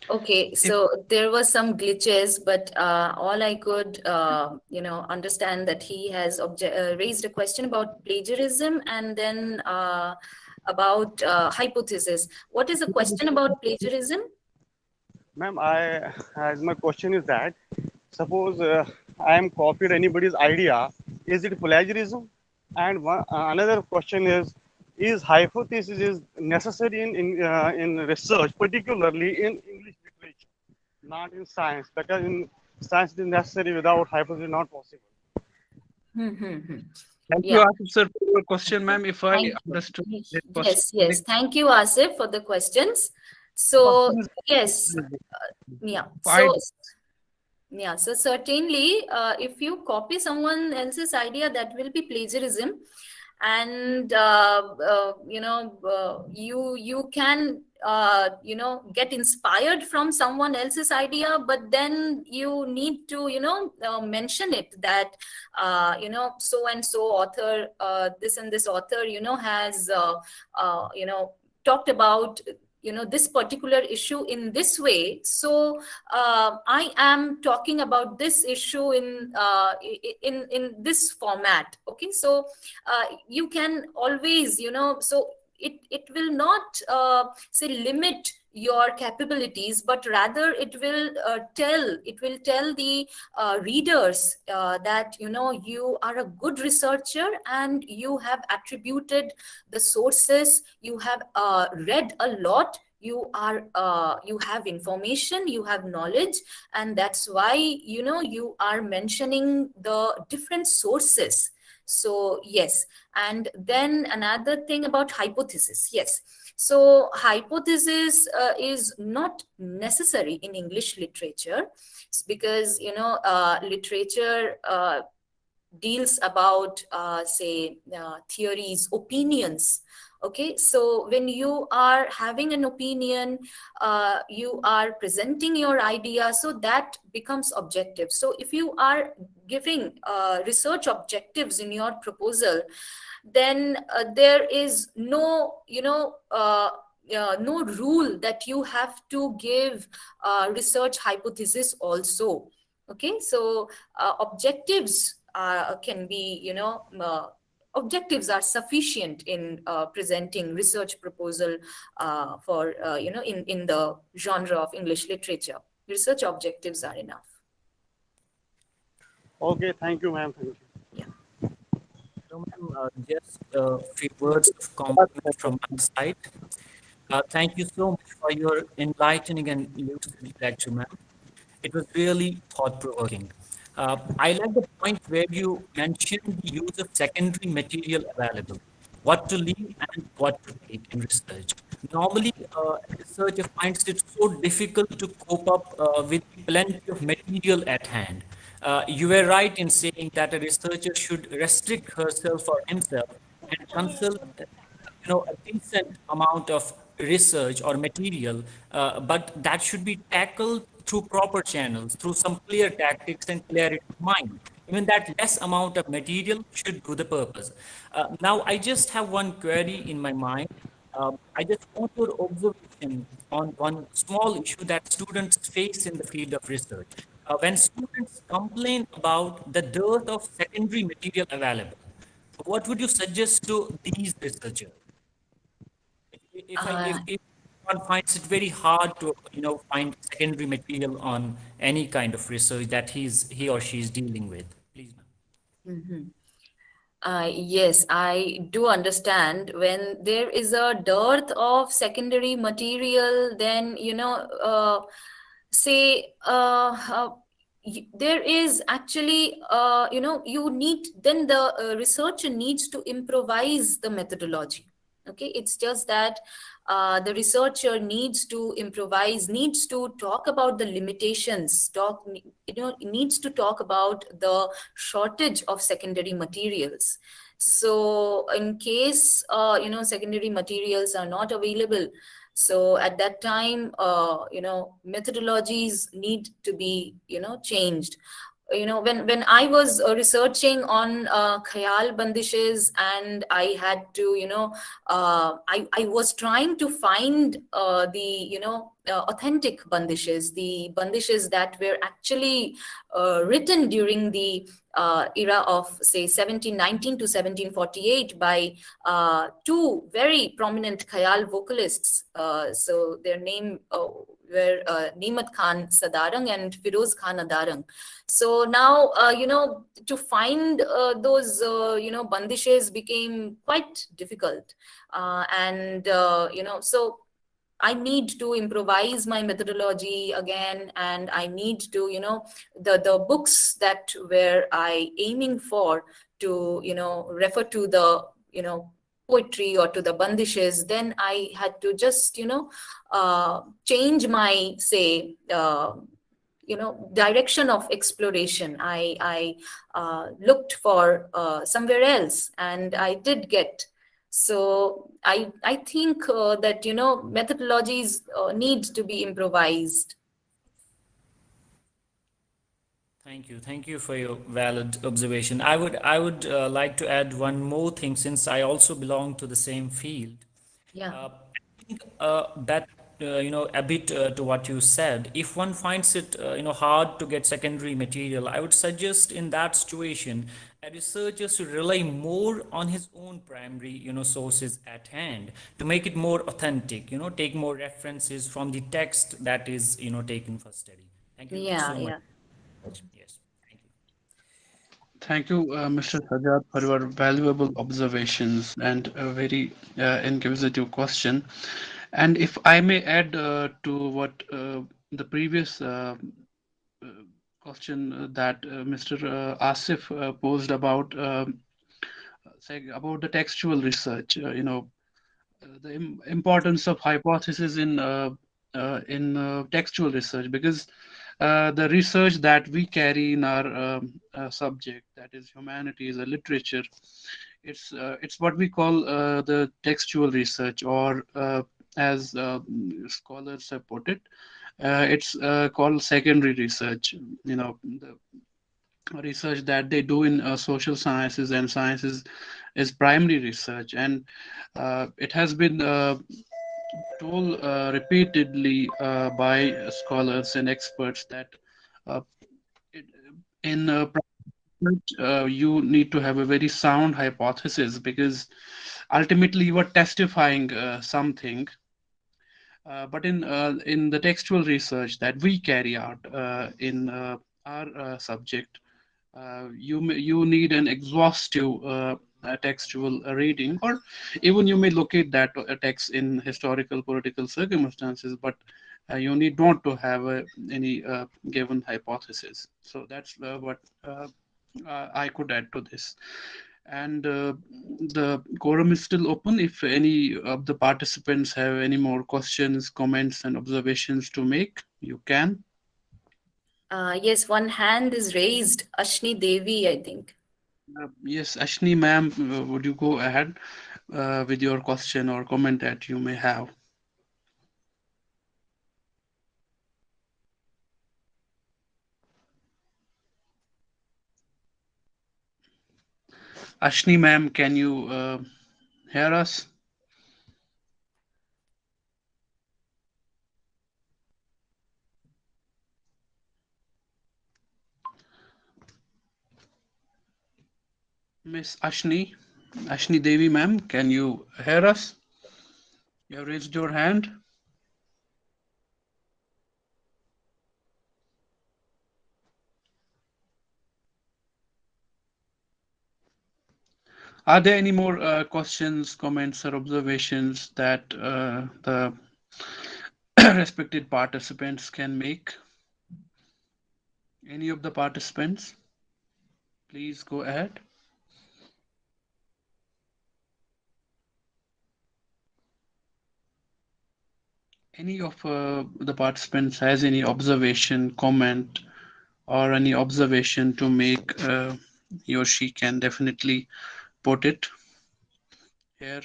S2: Okay,
S1: If
S2: so there was some glitches, but all I could, understand that he has raised a question about plagiarism and then about hypothesis. What is the question about plagiarism?
S5: Ma'am, as my question is that, suppose I am copied anybody's idea, is it plagiarism? And another question is hypothesis is necessary in research, particularly in English literature, not in science, because in science it is necessary without hypothesis not possible.
S1: Thank you,
S2: Yeah.
S1: Asif sir, for your question, ma'am. If I
S2: Thank
S1: understood
S2: you.
S1: the question,
S2: Yes, yes. Thank you, Asif, for the questions. So,
S1: question is
S2: yes, yeah.
S1: I
S2: So certainly, if you copy someone else's idea, that will be plagiarism, and you can get inspired from someone else's idea, but then you need to mention it that so and so author, this and this author has talked about this particular issue in this way, so I am talking about this issue in this format. Okay, so you can always so it will not say limit your capabilities, but rather it will tell the readers that you are a good researcher and you have attributed the sources, you have read a lot, you have information, you have knowledge, and that's why you are mentioning the different sources. So yes, and then another thing about hypothesis. Yes, so hypothesis is not necessary in English literature. It's because literature deals about say theories, opinions. Okay, so when you are having an opinion, you are presenting your idea, so that becomes objective. So if you are giving research objectives in your proposal, then there is no no rule that you have to give research hypothesis also. Okay, so objectives can be objectives are sufficient in presenting research proposal for in the genre of English literature. Research objectives are enough.
S5: Okay, thank you, ma'am. Thank you.
S2: Yeah.
S4: So, ma'am, just a few words of compliment from my side. Thank you so much for your enlightening and lucid lecture, ma'am. It was really thought-provoking. I like the point where you mentioned the use of secondary material available, what to leave and what to take in research. Normally, a researcher finds it so difficult to cope up with plenty of material at hand. You were right in saying that a researcher should restrict herself or himself and consult a decent amount of research or material, but that should be tackled through proper channels, through some clear tactics and clarity of mind. Even that less amount of material should do the purpose. Now, I just have one query in my mind. I just want your observation on one small issue that students face in the field of research. When students complain about the dearth of secondary material available, what would you suggest to these researchers? If I
S2: Uh,
S4: if one finds it very hard to, find secondary material on any kind of research that he or she is dealing with. Please, ma'am.
S2: Yes, I do understand when there is a dearth of secondary material, then, say, there is actually, you need, then the researcher needs to improvise the methodology. Okay, it's just that the researcher needs to improvise, needs to talk about the limitations, needs to talk about the shortage of secondary materials. So in case secondary materials are not available, so at that time methodologies need to be changed. When I was researching on khayal bandishes, and I had to I was trying to find the authentic bandishes, the bandishes that were actually written during the era of, say, 1719 to 1748 by two very prominent khayal vocalists. So their name were Neemat Khan Sadarang and Firoz Khan Adarang. So now, to find those, bandishes became quite difficult. So I need to improvise my methodology again, and I need to, the books that were I aiming for to, refer to the, poetry or to the bandishes, then I had to just, change my, say, direction of exploration. I looked for somewhere else, and I did get. So I think that methodologies need to be improvised.
S4: Thank you for your valid observation. I would like to add one more thing, since I also belong to the same field.
S2: Yeah.
S4: I think that a bit to what you said. If one finds it hard to get secondary material, I would suggest in that situation a researcher should rely more on his own primary sources at hand to make it more authentic. Take more references from the text that is taken for study. Thank you
S2: Yeah,
S4: so much.
S2: yeah.
S4: Yes, thank you.
S1: Thank you, Mr. Sajjad, for your valuable observations and a very inquisitive question. And if I may add to what the previous uh, question that Mr. Asif posed about, say, about the textual research, the importance of hypothesis in textual research, because the research that we carry in our subject, that is humanities or literature, it's what we call the textual research, or as scholars have put it, it's called secondary research. The research that they do in social sciences and sciences is primary research, and it has been told repeatedly by scholars and experts that uh, it, in research, you need to have a very sound hypothesis, because ultimately you are testifying something. But in the textual research that we carry out in our subject, you need an exhaustive textual reading, or even you may locate that text in historical political circumstances, but you need not to have any given hypothesis. So that's what I could add to this. And the quorum is still open. If any of the participants have any more questions, comments, and observations to make, you can.
S2: Yes, one hand is raised. Ashni Devi, I think.
S1: Yes, Ashni ma'am, would you go ahead with your question or comment that you may have? Ashni ma'am, can you hear us? Miss Ashni Devi ma'am, can you hear us? You have raised your hand. Are there any more questions, comments, or observations that the respected participants can make? Any of the participants? Please go ahead. Any of the participants has any observation, comment, or any observation to make, he or she can definitely put it here.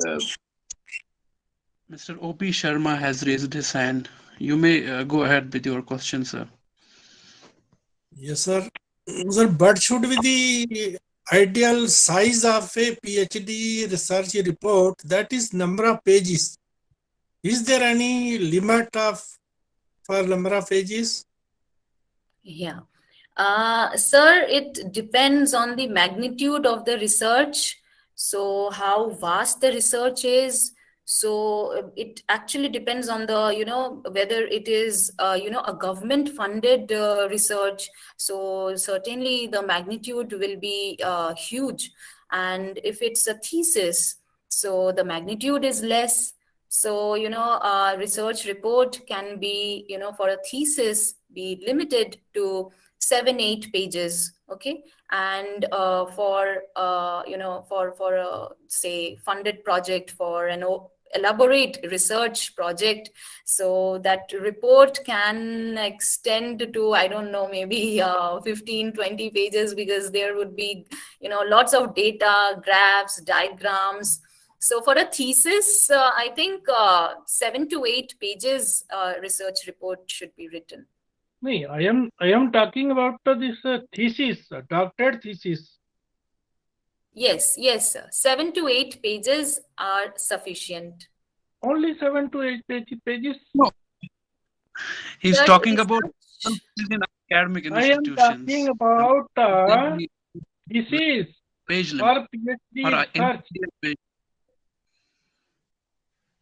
S1: Uh, Mr. O.P. Sharma has raised his hand. You may go ahead with your question, sir.
S6: Yes, sir. Sir, what should be the ideal size of a PhD research report? That is number of pages. Is there any limit for number of pages?
S2: Yeah. Sir, it depends on the magnitude of the research. So how vast the research is. So it actually depends on the, whether it is, a government funded research. So certainly the magnitude will be huge. And if it's a thesis, so the magnitude is less. So, a research report can be, for a thesis, be limited to 7-8 pages. Okay. And for a, say, funded project, for an elaborate research project, so that report can extend to, I don't know, maybe 15-20 pages, because there would be, lots of data, graphs, diagrams. So for a thesis, I think 7 to 8 pages research report should be written.
S7: Me, I am talking about this thesis, doctorate thesis.
S2: Yes, sir. 7 to 8 pages are sufficient.
S7: Only 7 to 8 pages?
S1: No. He's
S2: Sir,
S1: talking about
S2: research.
S1: in academic
S7: I am
S1: institutions.
S7: talking about thesis
S1: Page limit.
S7: for PhD
S1: Or,
S7: research
S1: page.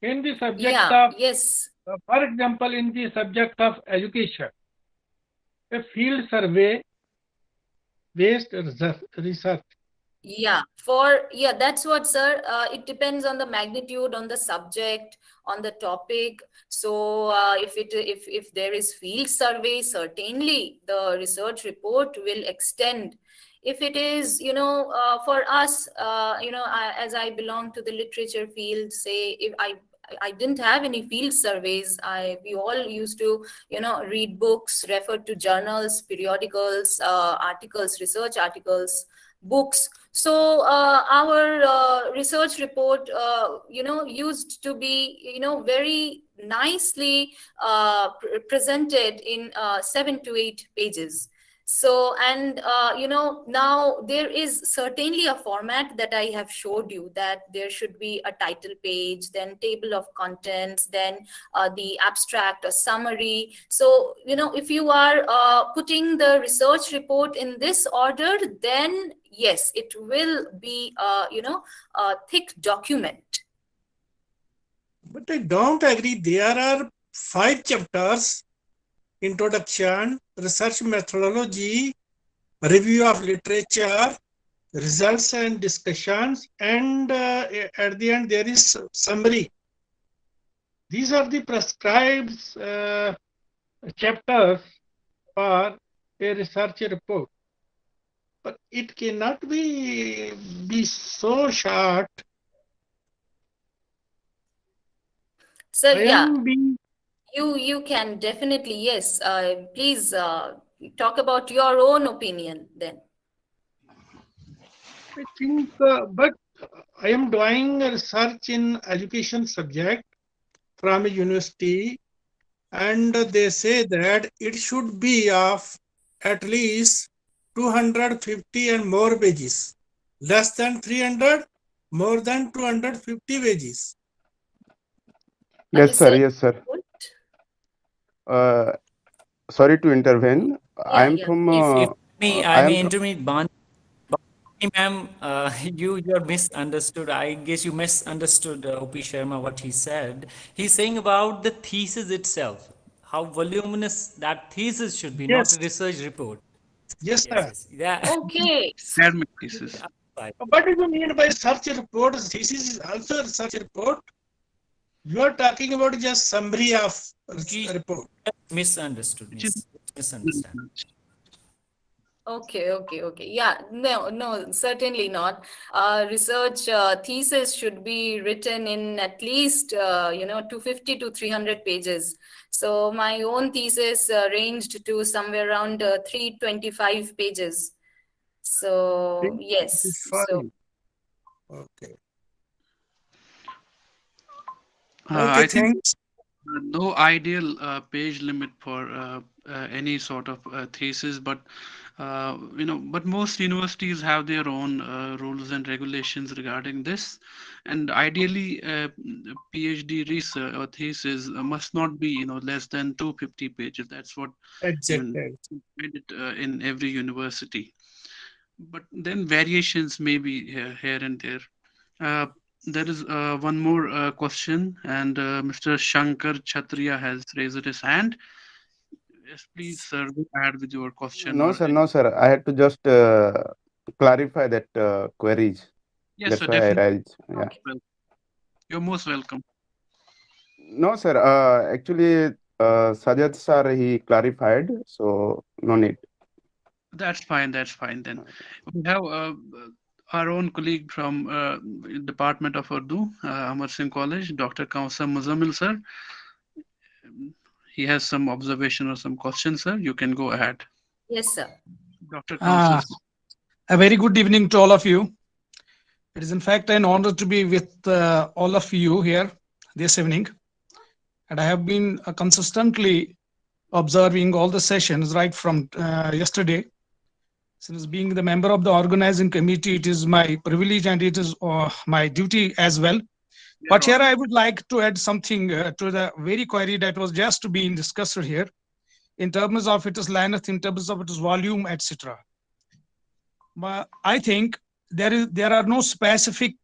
S7: in the subject
S2: Yeah,
S7: of,
S2: yes.
S7: for example, in the subject of education, a field survey based research.
S2: Yeah, that's what, sir. It depends on the magnitude, on the subject, on the topic. So if there is field survey, certainly the research report will extend. If it is, for us, as I belong to the literature field, say, if I didn't have any field surveys. We all used to, read books, refer to journals, periodicals, articles, research articles, books. So our research report, used to be, very nicely presented in 7 to 8 pages. So, and, now there is certainly a format that I have showed you, that there should be a title page, then table of contents, then the abstract, a summary. So, if you are putting the research report in this order, then yes, it will be, a thick document.
S6: But I don't agree. There are 5 chapters: introduction, research methodology, review of literature, results and discussions, and at the end there is summary. These are the prescribed chapters for a research report. But it cannot be so short.
S2: So yeah,
S7: being
S2: you can definitely, yes. Please talk about your own opinion then.
S7: I think, but I am doing a research in education subject from a university, and they say that it should be of at least 250 and more pages, less than 300, more than 250 pages.
S8: Yes, sir.
S2: Sir,
S8: Yes, sir. Sorry to intervene. I am
S2: yeah.
S8: from.
S4: If me,
S8: I
S4: I
S8: am
S4: may
S8: from.
S4: intervene, Ban. Hey, ma'am, you're misunderstood. I guess you misunderstood O.P. Sharma what he said. He's saying about the thesis itself, how voluminous that thesis should be, not a
S7: Yes,
S4: research report.
S7: yes,
S4: Yes,
S7: sir.
S4: yes, yeah.
S2: Okay.
S1: Academic thesis.
S7: What do you mean by research report? This is also a research report. You are talking about just summary of
S4: He
S7: report.
S4: misunderstood,
S1: Which is
S4: misunderstand.
S2: Okay. Yeah, no, certainly not. Research thesis should be written in at least 250 to 300 pages. So my own thesis ranged to somewhere around 325 pages. So yes, so
S7: Fine. Okay.
S1: I
S7: Okay,
S1: think
S7: thanks.
S1: no ideal page limit for any sort of thesis, but but most universities have their own rules and regulations regarding this, and ideally, PhD research or thesis must not be less than 250 pages. That's what even
S7: Exactly.
S1: made it in every university. But then variations may be here and there. Uh, there is one more question, and Mr. Shankar Kshatriya has raised his hand. Yes, please, sir, go ahead with your question
S8: No,
S1: or
S8: sir, no, sir. I had to just clarify that queries.
S1: yes,
S8: That's
S1: sir,
S8: why I
S1: definitely.
S8: raised. Yeah.
S2: okay.
S1: Well, you're most welcome.
S8: No, sir. Actually, Sajad sir, he clarified, so no need.
S1: That's fine. That's fine then. We have our own colleague from Department of Urdu, Amar Singh College, Dr. Kausar Muzammil, sir. He has some observation or some questions, sir. You can go ahead.
S2: Yes, sir.
S1: Dr. Kausar.
S9: A very good evening to all of you. It is in fact an honor to be with all of you here this evening. And I have been consistently observing all the sessions right from yesterday. Since being the member of the organizing committee, it is my privilege and it is my duty as well. But here I would like to add something to the very query that was just being discussed here in terms of its length, in terms of its volume, etc. But I think there are no specific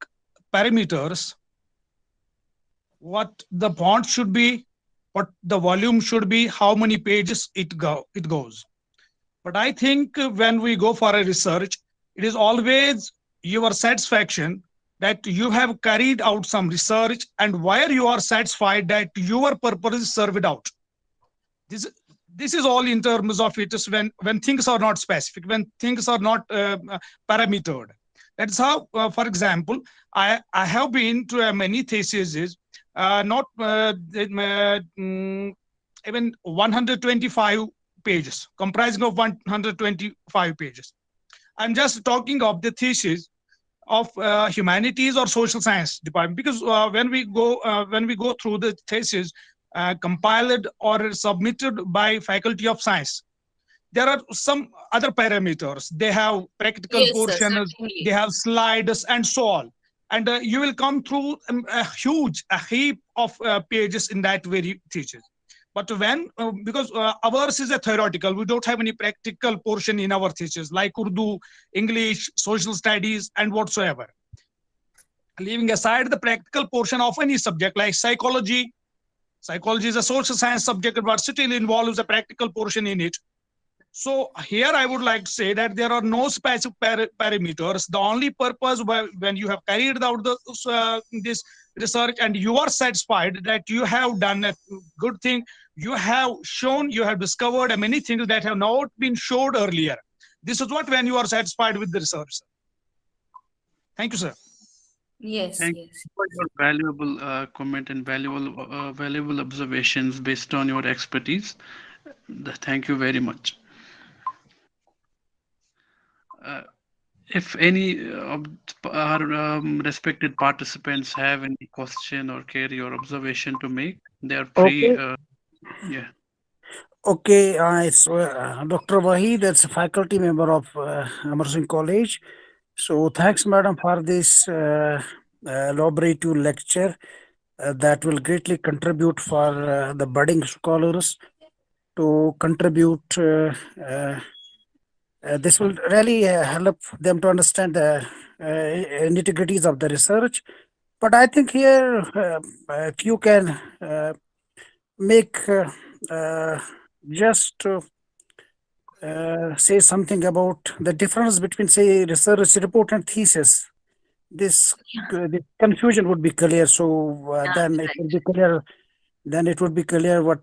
S9: parameters what the font should be, what the volume should be, how many pages it goes. But I think when we go for a research, it is always your satisfaction that you have carried out some research and where you are satisfied that your purpose is served out. This is all in terms of it is when things are not specific, when things are not parametered. That's how, for example, I have been to many theses, not even 125 pages, comprising of 125 pages. I'm just talking of the thesis of humanities or social science department, because when we go through the thesis compiled or submitted by faculty of science, there are some other parameters. They have practical
S2: Yes, sir,
S9: portions,
S2: certainly.
S9: they have slides and so on. And you will come through a heap of pages in that very thesis. But when, because ours is a theoretical, we don't have any practical portion in our thesis, like Urdu, English, social studies, and whatsoever. Leaving aside the practical portion of any subject like psychology, psychology is a social science subject, but still involves a practical portion in it. So here I would like to say that there are no specific parameters. The only purpose when you have carried out this research and you are satisfied that you have done a good thing, you have shown, you have discovered many things that have not been showed earlier. This is what when you are satisfied with the research. Thank you, sir.
S2: Yes,
S1: Thank you for your valuable comment and valuable observations based on your expertise. Thank you very much. If any of our respected participants have any question or query or observation to make, they are free.
S10: Okay.
S1: Yeah.
S10: Okay, so Dr. Wahi, that's a faculty member of Emerson College. So thanks, madam, for this elaborative lecture that will greatly contribute for the budding scholars to contribute this will really help them to understand the nitty-gritties of the research. But I think here if you can make just say something about the difference between, say, research report and thesis. This the confusion would be clear. So then it would be clear. Then it would be clear what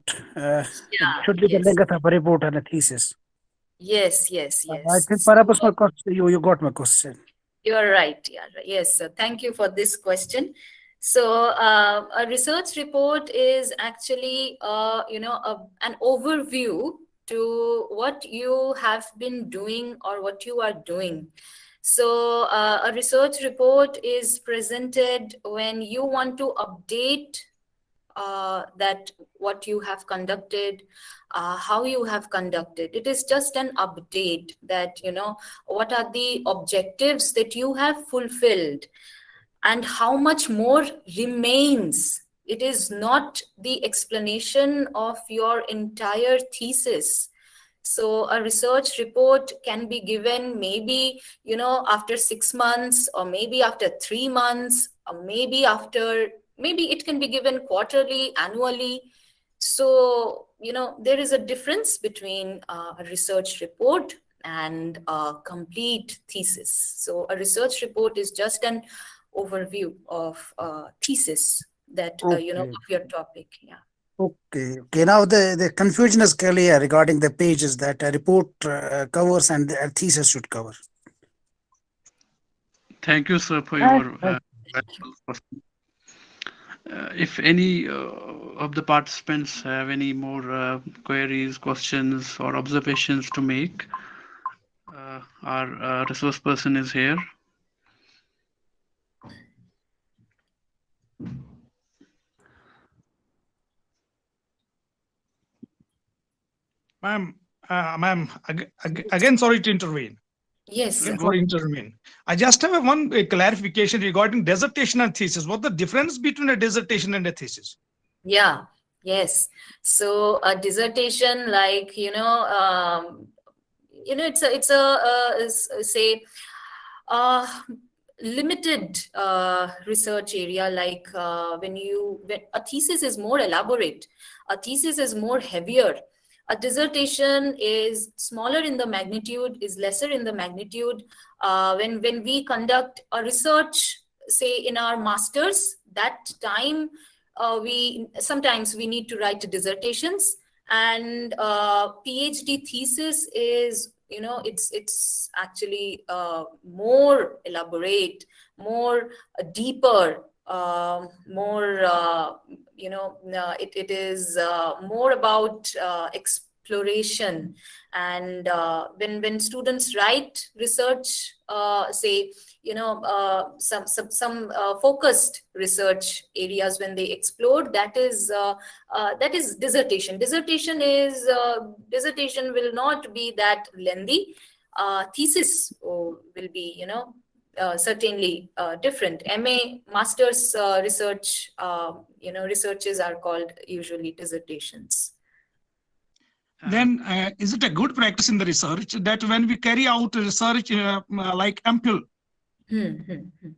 S10: should be the
S2: Yes.
S10: length of a report and a thesis.
S2: Yes.
S10: I think perhaps my question, you got my question.
S2: You're right. Yeah. Yes. So thank you for this question. So a research report is actually, an overview to what you have been doing or what you are doing. So a research report is presented when you want to update that what you have conducted, how you have conducted. It is just an update that, what are the objectives that you have fulfilled and how much more remains. It is not the explanation of your entire thesis. So a research report can be given maybe, after 6 months, or maybe after 3 months, or maybe it can be given quarterly, annually. So, there is a difference between a research report and a complete thesis. So a research report is just an overview of thesis that, of your topic. Yeah.
S10: Okay. Now the confusion is clear regarding the pages that a report covers and a thesis should cover.
S1: Thank you, sir, for your valuable question. If any of the participants have any more queries, questions, or observations to make, our resource person is here.
S9: Ma'am, again, sorry to intervene.
S2: Yes, sir.
S9: I just have one clarification regarding dissertation and thesis. What's the difference between a dissertation and a thesis?
S2: Yeah. Yes. So a dissertation, like, it's a say limited research area. Like when a thesis is more elaborate, a thesis is more heavier. A dissertation is smaller in the magnitude, is lesser in the magnitude. When we conduct a research, say in our masters, that time sometimes we need to write dissertations, and PhD thesis is, it's actually more elaborate, more deeper, more it is more about exploration. And when students write research, say, some focused research areas, when they explore, that is dissertation. Dissertation will not be that lengthy. Thesis will be, certainly different. MA, master's research, researches are called usually dissertations.
S9: Then is it a good practice in the research that when we carry out research like MPhil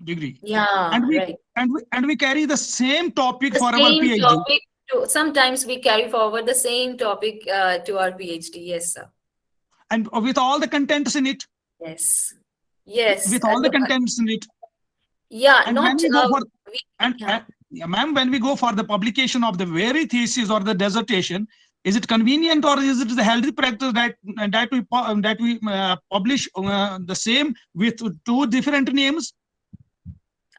S9: degree,
S2: yeah, right,
S9: and we carry the same topic for our PhD?
S2: Topic sometimes we carry forward the same topic to our PhD. Yes, sir.
S9: And with all the contents in it.
S2: Yes.
S9: With all the contents in it.
S2: Yeah,
S9: and
S2: not.
S9: Ma'am, when we go for the publication of the very thesis or the dissertation, is it convenient, or is it the healthy practice that we publish the same with 2 different names?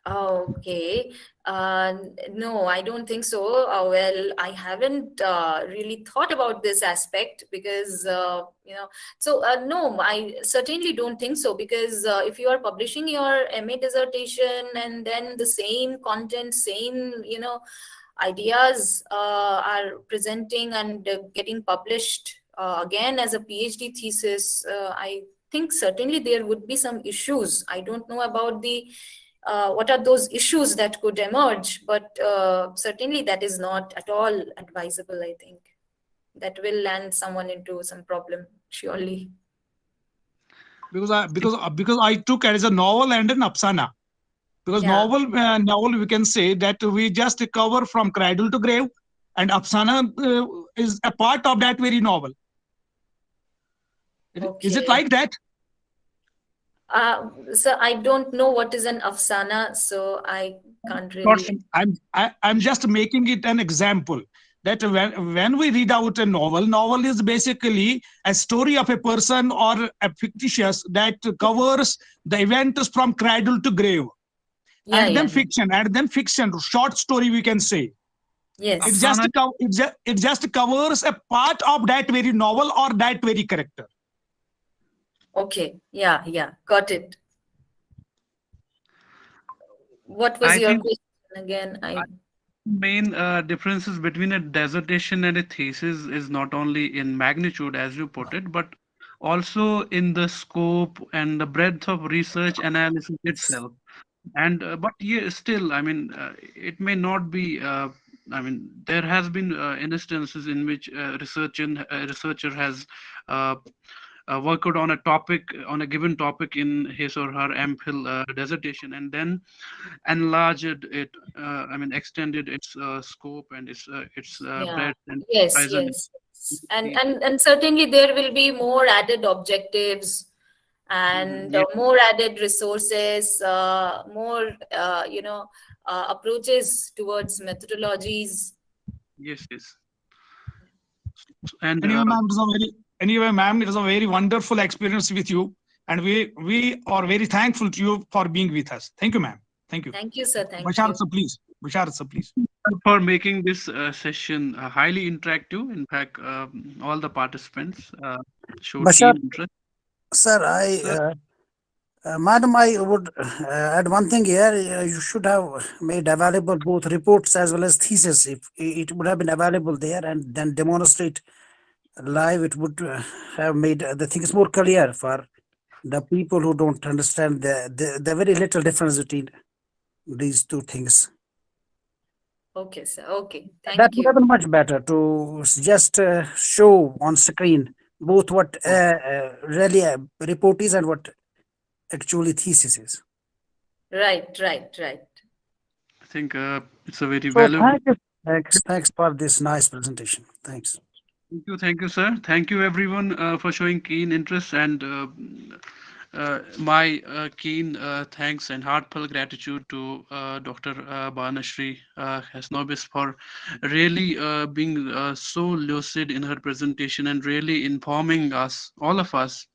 S2: Okay. No, I don't think so. Well, I haven't really thought about this aspect because, so no, I certainly don't think so, because if you are publishing your MA dissertation and then the same content, same, ideas are presenting and getting published again as a PhD thesis, I think certainly there would be some issues. I don't know about the what are those issues that could emerge, but certainly that is not at all advisable. I think that will land someone into some problem, surely.
S9: because I took it as a novel and an afsana. Because
S2: Yeah.
S9: novel we can say that we just cover from cradle to grave, and afsana is a part of that very novel. Is it
S2: Okay.
S9: like that?
S2: So I don't know what is an afsana, so I can't
S9: Not,
S2: really.
S9: I'm just making it an example that when we read out a novel is basically a story of a person or a fictitious that covers the events from cradle to grave.
S2: Yeah,
S9: And then
S2: yeah.
S9: fiction, short story we can say.
S2: Yes.
S9: It just covers a part of that very novel or that very character.
S2: Okay. Yeah, yeah. Got it. What was
S1: I
S2: your
S1: think
S2: question again?
S1: main differences between a dissertation and a thesis is not only in magnitude, as you put it, but also in the scope and the breadth of research analysis itself. And but yeah, still, I mean, it may not be. I mean, there has been instances in which researcher has uh, worked on a topic, on a given topic in his or her MPhil dissertation, and then enlarged it. I mean, extended its scope and its
S2: Yeah.
S1: breadth and
S2: Yes,
S1: horizon.
S2: yes. And certainly there will be more added objectives and
S1: Yes,
S2: more added resources, more approaches towards methodologies.
S1: yes, yes. And
S9: Anyway, ma'am, it was a very wonderful experience with you, and we are very thankful to you for being with us. Thank you, ma'am. Thank you.
S2: Thank you, sir. Thank
S9: Bashar,
S2: you.
S9: sir, please. Bashar, sir, please.
S1: For making this session highly interactive. In fact, all the participants showed
S10: Bashar,
S1: keen interest.
S10: sir,
S1: Sir,
S10: madam, I would add one thing here. You should have made available both reports as well as thesis. If it would have been available there and then demonstrate live, it would have made the things more clear for the people who don't understand the very little difference between these two things.
S2: Okay, sir. Okay.
S10: That
S2: Thank
S10: would
S2: you.
S10: have been much better to just show on screen both what really a report is and what actually thesis is.
S2: Right.
S1: I think it's a very
S10: So
S1: valuable.
S10: thanks for this nice presentation. Thanks.
S1: Thank you, sir. Thank you, everyone, for showing keen interest, and my keen thanks and heartfelt gratitude to Dr. Banashri Hasnobis for really being so lucid in her presentation and really informing us, all of us,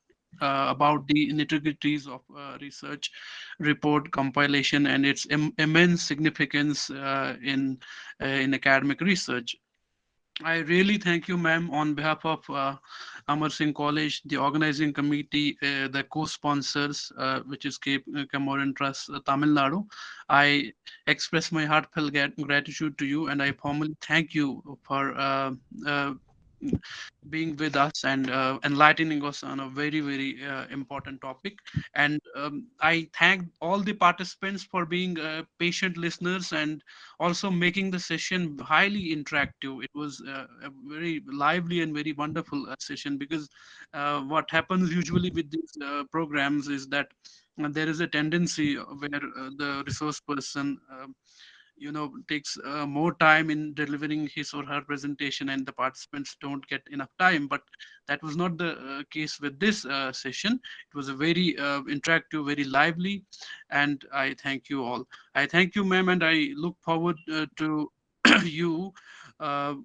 S1: about the nitty-gritties of research report compilation and its immense significance in academic research. I really thank you, ma'am, on behalf of Amar Singh College, the organizing committee, the co-sponsors, which is Cameron Trust, Tamil Nadu. I express my heartfelt gratitude to you, and I formally thank you for being with us and enlightening us on a very, very important topic. And I thank all the participants for being patient listeners and also making the session highly interactive. It was a very lively and very wonderful session, because what happens usually with these programs is that there is a tendency where the resource person takes more time in delivering his or her presentation, and the participants don't get enough time. But that was not the case with this session. It was a very interactive, very lively, and I thank you all. I thank you, ma'am, and I look forward to you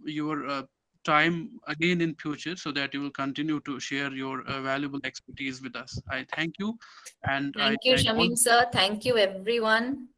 S1: your time again in future, so that you will continue to share your valuable expertise with us. I thank you, and I
S2: Thank you,
S1: thank all.
S2: Shamim, sir. Thank you, everyone.